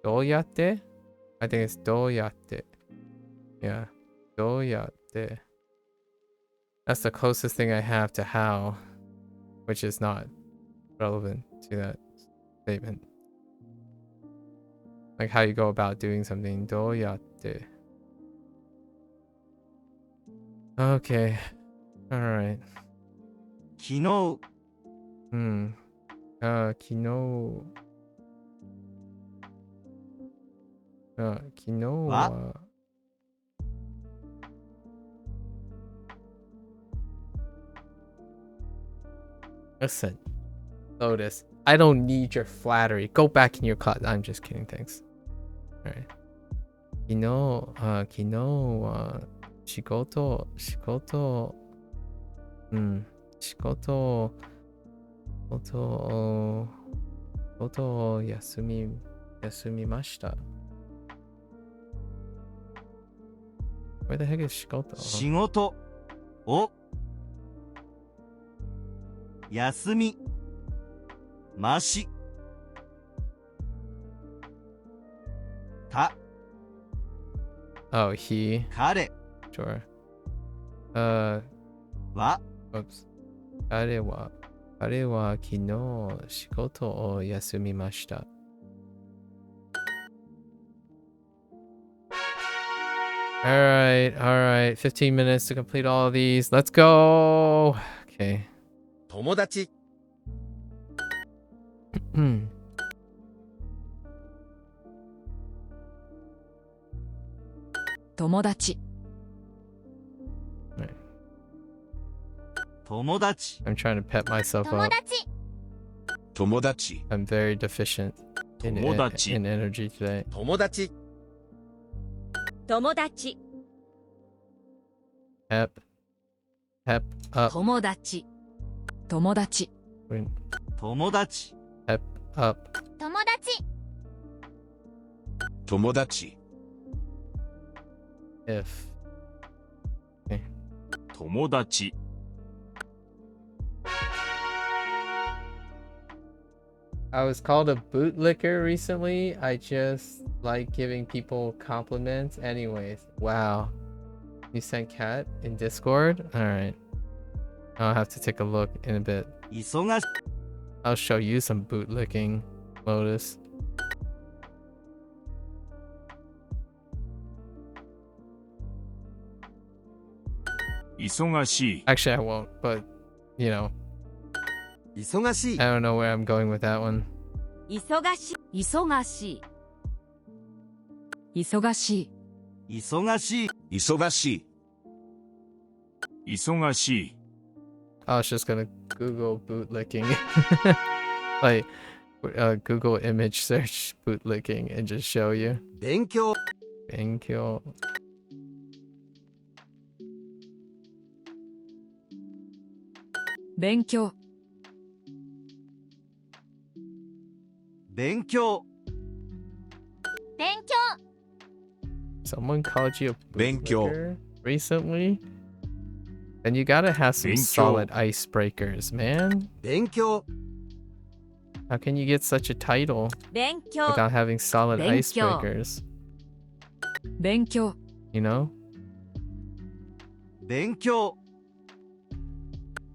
Do yatte? I think it's do yatte. Yeah. Do yatte. That's the closest thing I have to how, which is not relevant to that statement. Like how you go about doing something. Do yatte. Okay. Alright. 昨日 昨日は Listen, Lotus, I don't need your flattery. Go back in your class. I'm just kidding, thanks. Alright. 昨日は仕事を休みました。Where the heck is 仕事？仕事を休みました。 Oh, he. 彼 Sure. は Oops. 彼は昨日仕事を休みました。Alright. 15 minutes to complete all of these. Let's go. Okay. 友達、友達 友達 I'm trying to pep myself 友 up. 達友達、 I'm very deficient in 友達 energy today. 友達、友達 Pep up. 友達友達 友達 Pep up. 友達友達、 If 友達 I was called a bootlicker recently. I just like giving people compliments. Anyways, wow. You sent cat in Discord? Alright. I'll have to take a look in a bit. 忙し I'll show you some bootlicking, Lotus. 忙しい Actually, I won't, but, you know, 忙しい I don't know where I'm going with that one. 忙しい忙しい忙しい忙しい忙しい忙しい I was just gonna Google bootlicking. Like, Google image search bootlicking and just show you. 勉強 Thank you. 勉強勉強勉強 Someone called you a 勉強 bootlicker recently? Then you gotta have some 勉強 solid icebreakers, man. 勉強 How can you get such a title 勉強 without having solid 勉強 icebreakers? 勉強 You know? 勉強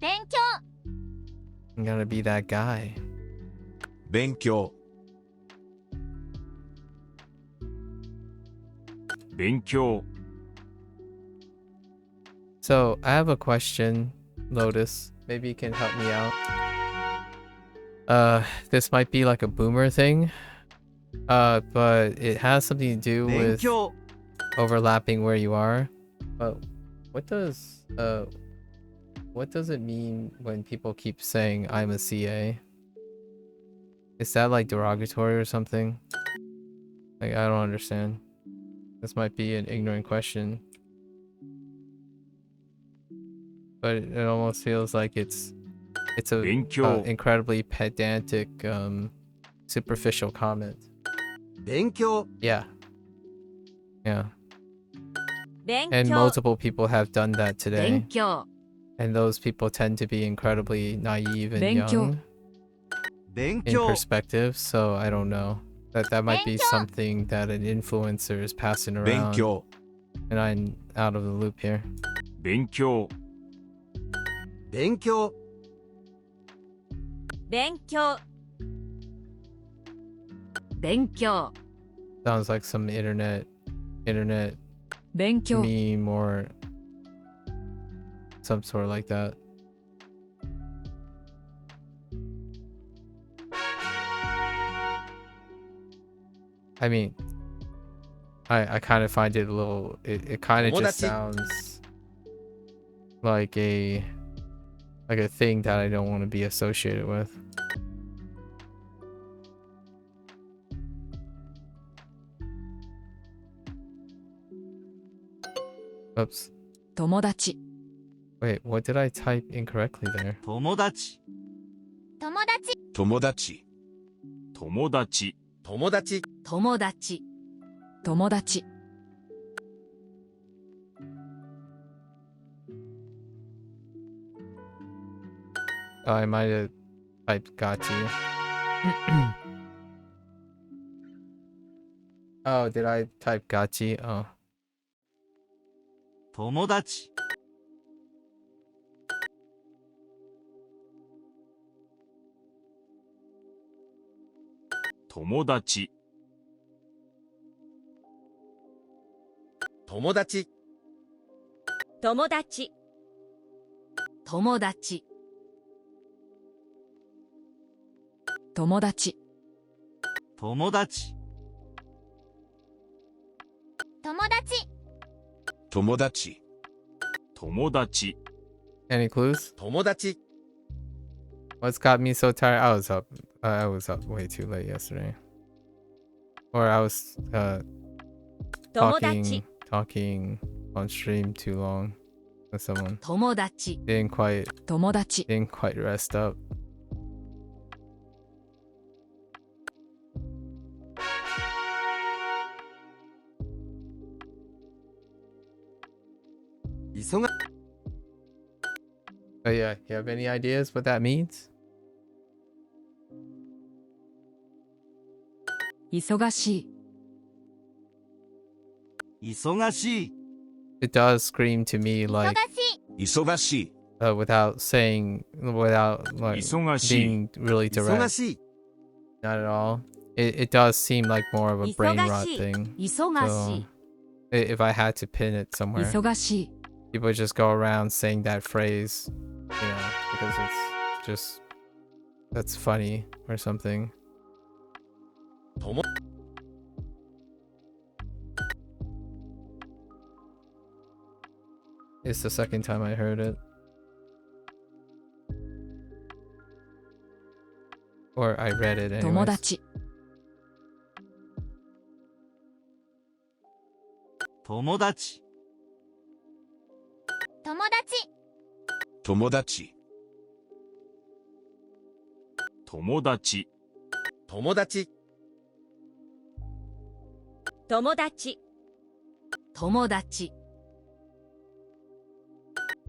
勉強 You gotta be that guy. 勉強勉強 So, I have a question, Lotus. Maybe you can help me out. This might be like a boomer thing. But it has something to do 勉 with 強 overlapping where you are. But what does it mean when people keep saying I'm a CA? Is that like derogatory or something? Like, I don't understand. This might be an ignorant question. But it almost feels like it's a 勉強 incredibly pedantic, superficial comment. 勉強 Yeah. Yeah. 勉 And 強 multiple people have done that 勉 today. 強 And those people tend to be incredibly naive and 勉強 young 勉 in 強 perspective, so I don't know. That might be 勉強 something that an influencer is passing 勉 around. 強 And I'm out of the loop here. 勉強勉強勉強勉強 Sounds like some internet 勉強 meme or some sort like that. I mean, I kind of find it a little, it kind of just 友達 sounds like a thing that I don't want to be associated with. Oops. 友達 Wait, what did I type incorrectly there? 友達友達友達友達友達友達友達 Oh, I might have typed gotcha. Oh, did I type gotcha? Oh. 友達友達友達友達友達友達友達友達友達友達 Any clues? 友達 What's got me so tired? I was up way too late yesterday. Or I was 友達 talking on stream too long with someone. 友達 Didn't quite 友達 rest up. 忙 Oh yeah, you have any ideas what that means? 忙しい。忙しい。 It does scream to me 忙 like しい 忙しい without saying, without like 忙しい being really 忙 direct. しい。 Not at all. It does seem like more of a brain rot 忙しい thing. 忙し So い if I had to pin it somewhere, 忙しい。 people just go around saying that phrase, you know, because it's just that's funny or something. とも It's the second time I heard it. Or I read it 友 anyways. 達。友達。友達友達友達友達。友達友達。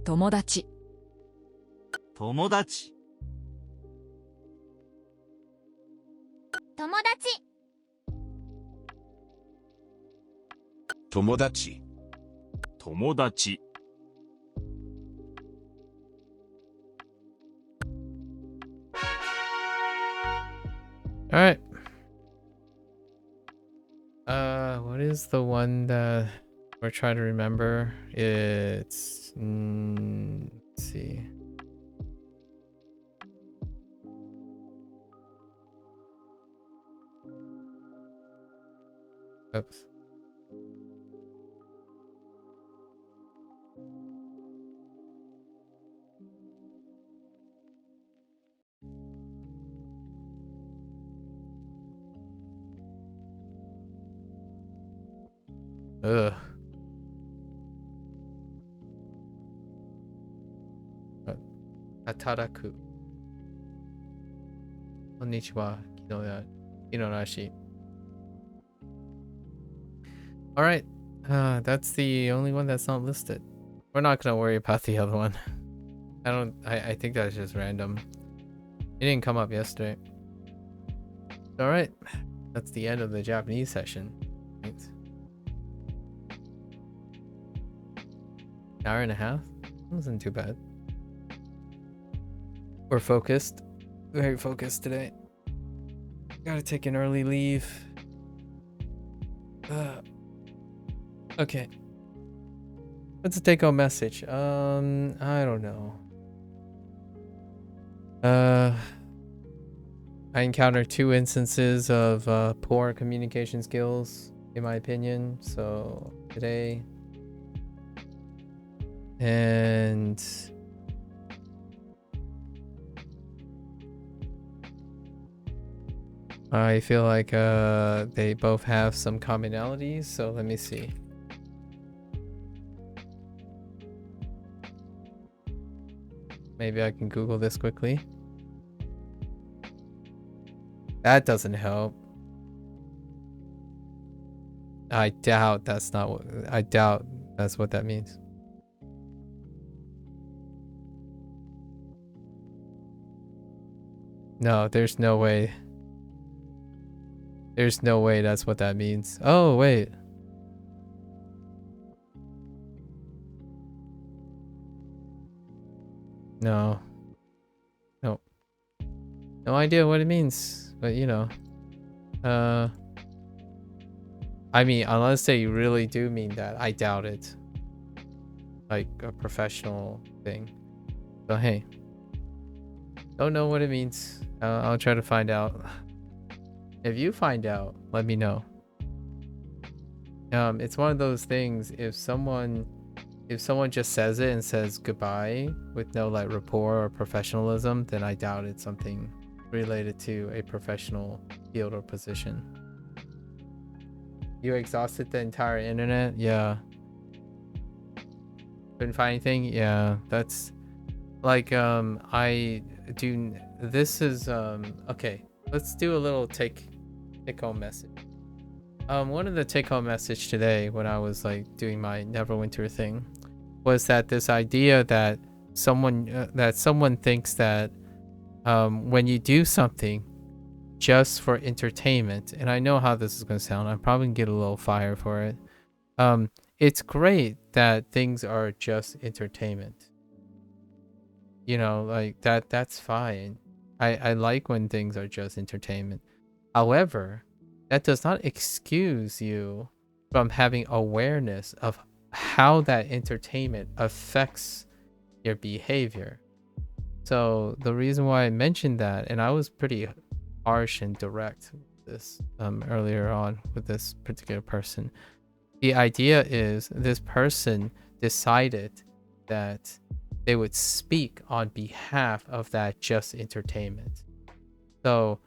友達。友達。友達友達友達 All right. What is the one that we're trying to remember? It's let's see. Oops. Ugh. Ataraku. Konnichiwa. Kinorashi. All right. That's the only one that's not listed. We're not gonna worry about the other one. I think that's just random. It didn't come up yesterday. All right. That's the end of the Japanese session. Thanks. Hour and a half? Wasn't too bad. We're focused. Very focused today. Gotta take an early leave. Okay. What's the take-home message? I don't know. I encountered 2 instances of poor communication skills, in my opinion. So today, and I feel like they both have some commonalities. So let me see. Maybe I can Google this quickly. That doesn't help. I doubt that's not what I doubt that's what that means. No, there's no way. There's no way that's what that means. Oh, wait. No. No. No idea what it means, but you know. I mean, unless they really do mean that, I doubt it. Like a professional thing. So hey. Don't know what it means. I'll try to find out. If you find out, let me know. It's one of those things, if someone just says it and says goodbye with no like rapport or professionalism, then I doubt it's something related to a professional field or position. You exhausted the entire internet? Yeah. Couldn't find anything? Yeah, that's like I do. This is okay. Let's do a little take home message. One of the take home message today when I was like doing my Neverwinter thing was that this idea that someone thinks that when you do something just for entertainment, and I know how this is going to sound, I'm probably going to get a little fire for it. It's great that things are just entertainment. You know, like that's fine. I like when things are just entertainment. However, that does not excuse you from having awareness of how that entertainment affects your behavior. So the reason why I mentioned that, and I was pretty harsh and direct with this earlier on with this particular person. The idea is this person decided that they would speak on behalf of that just entertainment. So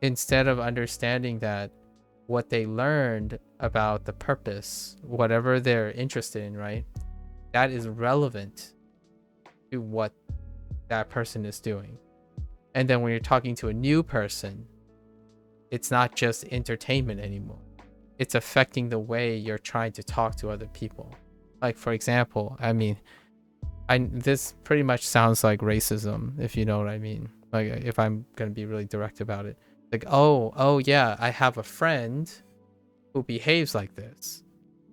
instead of understanding that what they learned about the purpose, whatever they're interested in, right, that is relevant to what that person is doing. And then when you're talking to a new person, it's not just entertainment anymore. It's affecting the way you're trying to talk to other people. Like, for example, I mean, this pretty much sounds like racism, if you know what I mean. Like, if I'm going to be really direct about it. Like, oh yeah, I have a friend who behaves like this.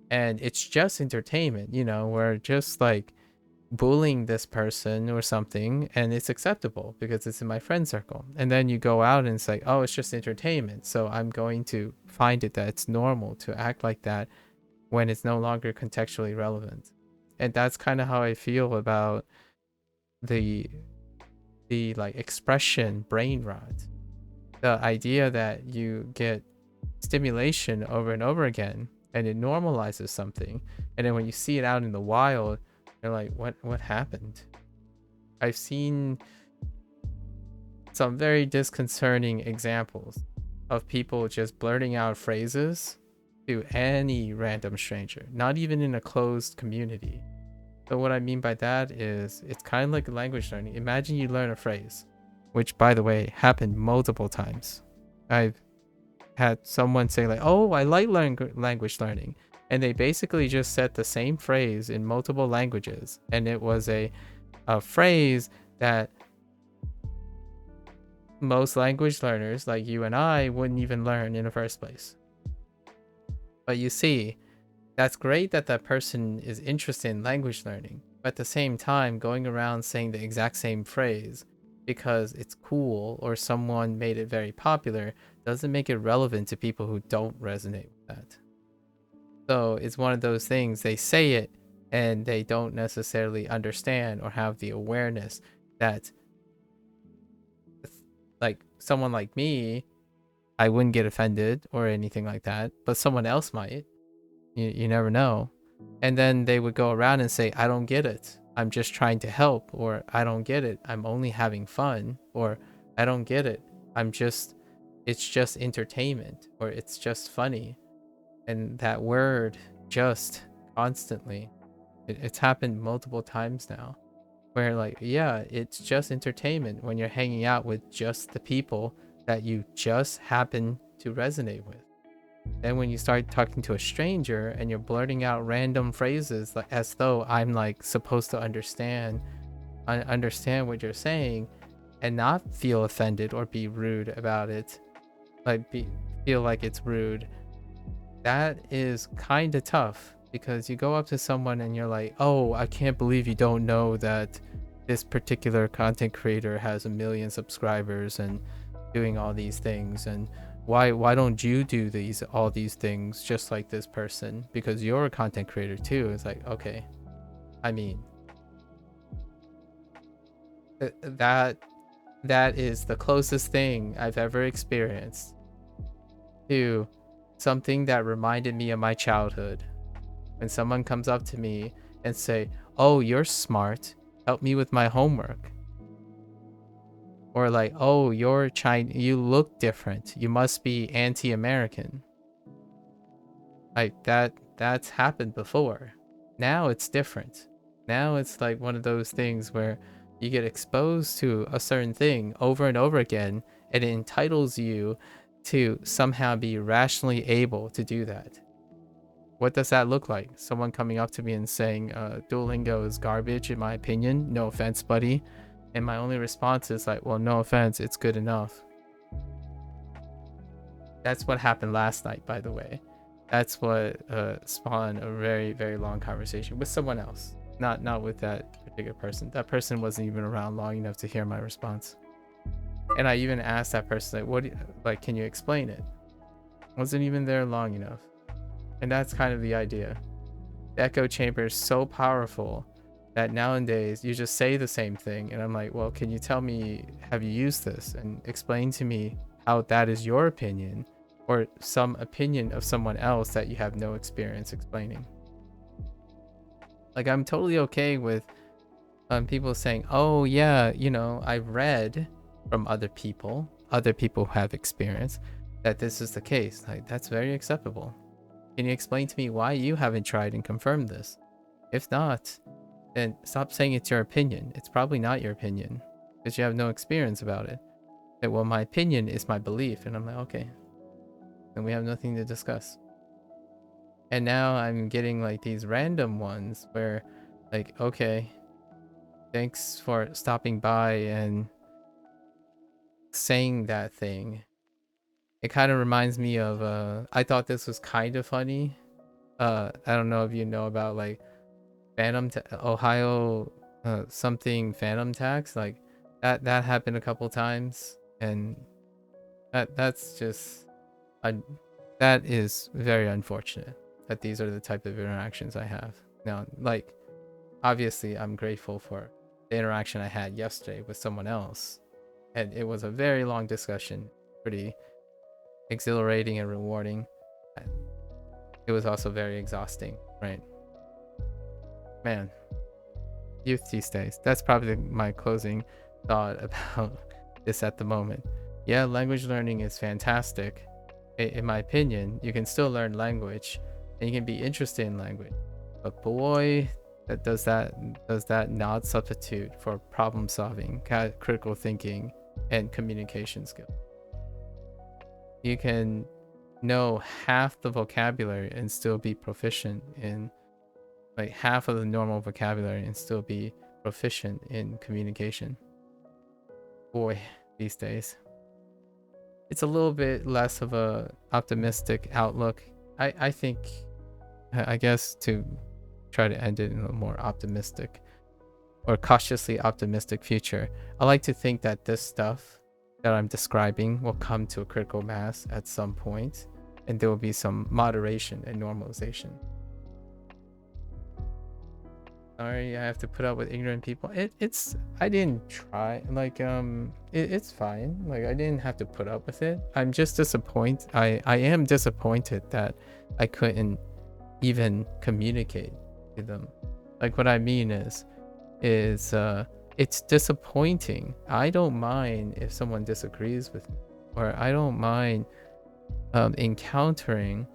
And it's just entertainment, you know, we're just like bullying this person or something, and it's acceptable because it's in my friend circle. And then you go out and it's like, oh, it's just entertainment, so I'm going to find it that it's normal to act like that when it's no longer contextually relevant. And that's kind of how I feel about the like expression brain rot. The idea that you get stimulation over and over again and it normalizes something, and then when you see it out in the wild, you're like, what happened? I've seen some very disconcerting examples of people just blurting out phrases to any random stranger, not even in a closed community. So what I mean by that is it's kind of like language learning. Imagine you learn a phrase, which, by the way, happened multiple times. I've had someone say like, oh, I like language learning. And they basically just said the same phrase in multiple languages. And it was a phrase that most language learners like you and I wouldn't even learn in the first place. But you see, that's great that that person is interested in language learning. But at the same time, going around saying the exact same phrase because it's cool or someone made it very popular doesn't make it relevant to people who don't resonate with that. So it's one of those things, they say it and they don't necessarily understand or have the awareness that, like, someone like me, I wouldn't get offended or anything like that, but someone else might. You never know. And then they would go around and say, I don't get it, I'm just trying to help, or I don't get it, I'm only having fun, or I don't get it, it's just entertainment, or it's just funny. And that word, just, constantly, it's happened multiple times now, where like, yeah, it's just entertainment when you're hanging out with just the people that you just happen to resonate with. Then when you start talking to a stranger and you're blurting out random phrases like as though I'm like supposed to understand what you're saying and not feel offended or be rude about it, like feel like it's rude, that is kind of tough. Because you go up to someone and you're like, oh, I can't believe you don't know that this particular content creator has 1 million subscribers and doing all these things, and why don't you do all these things just like this person, because you're a content creator too. It's like, okay, I mean, that is the closest thing I've ever experienced to something that reminded me of my childhood. When someone comes up to me and say, oh, you're smart, help me with my homework. Or like, oh, you're Chinese, you look different, you must be anti-American. Like that's happened before. Now it's different. Now it's like one of those things where you get exposed to a certain thing over and over again, and it entitles you to somehow be rationally able to do that. what does that look like? Someone coming up to me and saying, Duolingo is garbage in my opinion. No offense, buddy. And my only response is like, well, no offense, it's good enough. That's what happened last night, by the way. That's what spawned a very, very long conversation with someone else. Not with that particular person. That person wasn't even around long enough to hear my response. And I even asked that person, like, can you explain it? Wasn't even there long enough. And that's kind of the idea. The echo chamber is so powerful that nowadays you just say the same thing. And I'm like, well, can you tell me, have you used this? And explain to me how that is your opinion or some opinion of someone else that you have no experience explaining. Like, I'm totally okay with people saying, oh yeah, you know, I've read from other people who have experience that this is the case. Like, that's very acceptable. Can you explain to me why you haven't tried and confirmed this? If not, then stop saying it's your opinion. It's probably not your opinion because you have no experience about it. Okay, well, my opinion is my belief. And I'm like, okay, then we have nothing to discuss. And now I'm getting like these random ones where like, okay, thanks for stopping by and saying that thing. It kind of reminds me of I thought this was kind of funny. I don't know if you know about like Ohio something phantom tax, like that happened a couple times, and that's just that is very unfortunate that these are the type of interactions I have now. Like, obviously I'm grateful for the interaction I had yesterday with someone else, and it was a very long discussion, pretty exhilarating and rewarding. It was also very exhausting, right? Man, youth these days. That's probably my closing thought about this at the moment. Yeah, language learning is fantastic. In my opinion, you can still learn language and you can be interested in language, but boy, does that not substitute for problem solving, critical thinking, and communication skills. You can know half the vocabulary and still be proficient in like half of the normal vocabulary and still be proficient in communication. Boy, these days it's a little bit less of a optimistic outlook. I think, I guess, to try to end it in a more optimistic or cautiously optimistic future, I like to think that this stuff that I'm describing will come to a critical mass at some point, and there will be some moderation and normalization. Sorry, I have to put up with ignorant people. It's I didn't try, like it's fine. Like, I didn't have to put up with it. I'm just disappointed. I am disappointed that I couldn't even communicate to them. Like, what I mean is it's disappointing. I don't mind if someone disagrees with me, or I don't mind encountering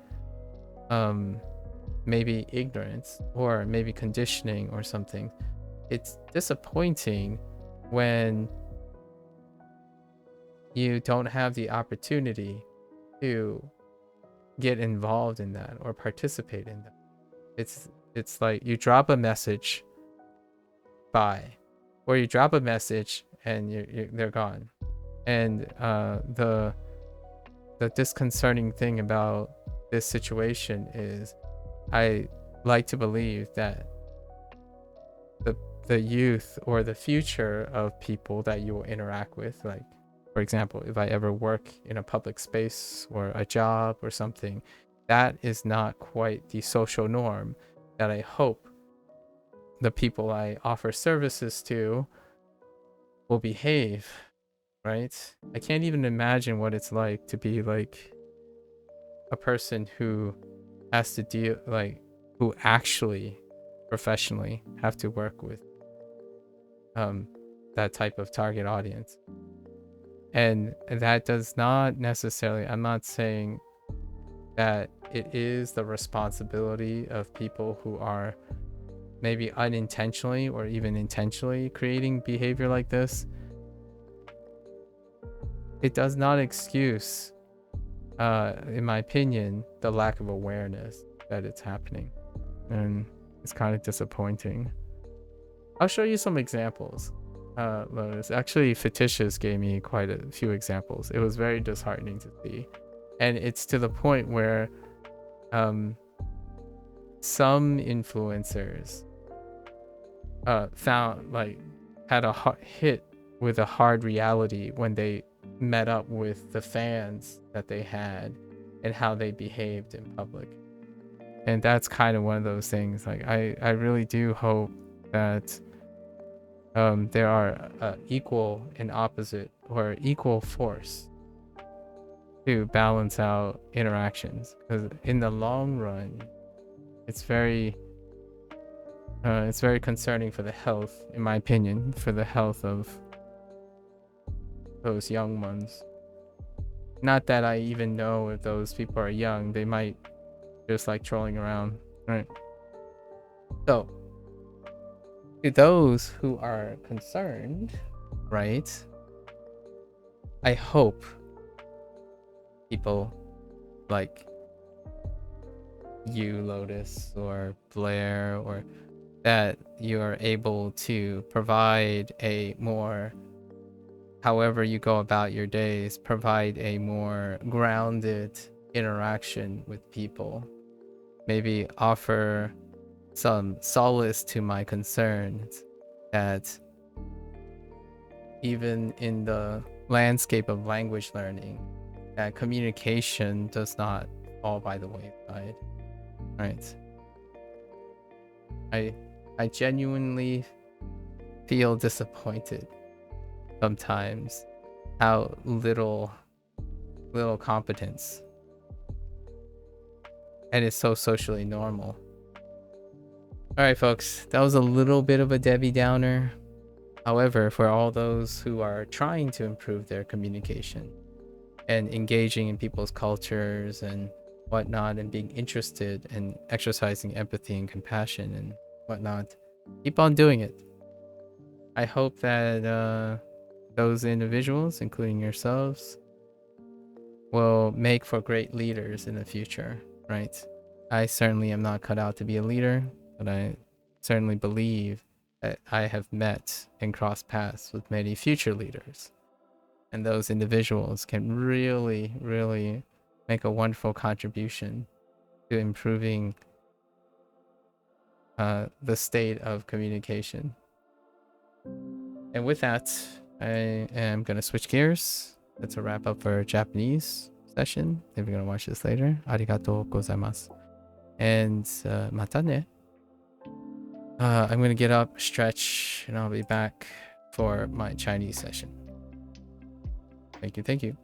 maybe ignorance or maybe conditioning or something. It's disappointing when you don't have the opportunity to get involved in that or participate in that. It's like you drop a message or you drop a message and they're gone. And the disconcerting thing about this situation is I like to believe that the youth or the future of people that you will interact with, like, for example, if I ever work in a public space or a job or something, that is not quite the social norm that I hope the people I offer services to will behave, right? I can't even imagine what it's like to be like a person who has to deal, like, who actually professionally have to work with that type of target audience. And that does not necessarily, I'm not saying that it is the responsibility of people who are maybe unintentionally or even intentionally creating behavior like this. It does not excuse, in my opinion, the lack of awareness. that it's happening, and it's kind of disappointing. I'll show you some examples. Lotus. Actually, Fictitious gave me quite a few examples. It was very disheartening to see, and it's to the point where some influencers had a hit with a hard reality when they met up with the fans that they had and how they behaved in public. And that's kind of one of those things. Like I really do hope that there are equal and opposite, or equal force, to balance out interactions, because in the long run it's very concerning for the health, in my opinion, for the health of those young ones. Not that I even know if those people are young. They might just like trolling around, right? So to those who are concerned, right, I hope people like you, Lotus, or Blair, or that you are able to provide a more, however you go about your days, provide a more grounded interaction with people. Maybe offer some solace to my concerns that even in the landscape of language learning, that communication does not fall by the wayside, right? I genuinely feel disappointed sometimes how little competence, and it's so socially normal. All right, folks, that was a little bit of a Debbie Downer. However, for all those who are trying to improve their communication and engaging in people's cultures and whatnot, and being interested and exercising empathy and compassion and whatnot, keep on doing it. I hope that those individuals, including yourselves, will make for great leaders in the future, right? I certainly am not cut out to be a leader, but I certainly believe that I have met and crossed paths with many future leaders. And those individuals can really, really make a wonderful contribution to improving the state of communication. And with that, I am going to switch gears. That's a wrap up for our Japanese session. If you're going to watch this later, arigatou gozaimasu. And mata ne. I'm going to get up, stretch, and I'll be back for my Chinese session. Thank you.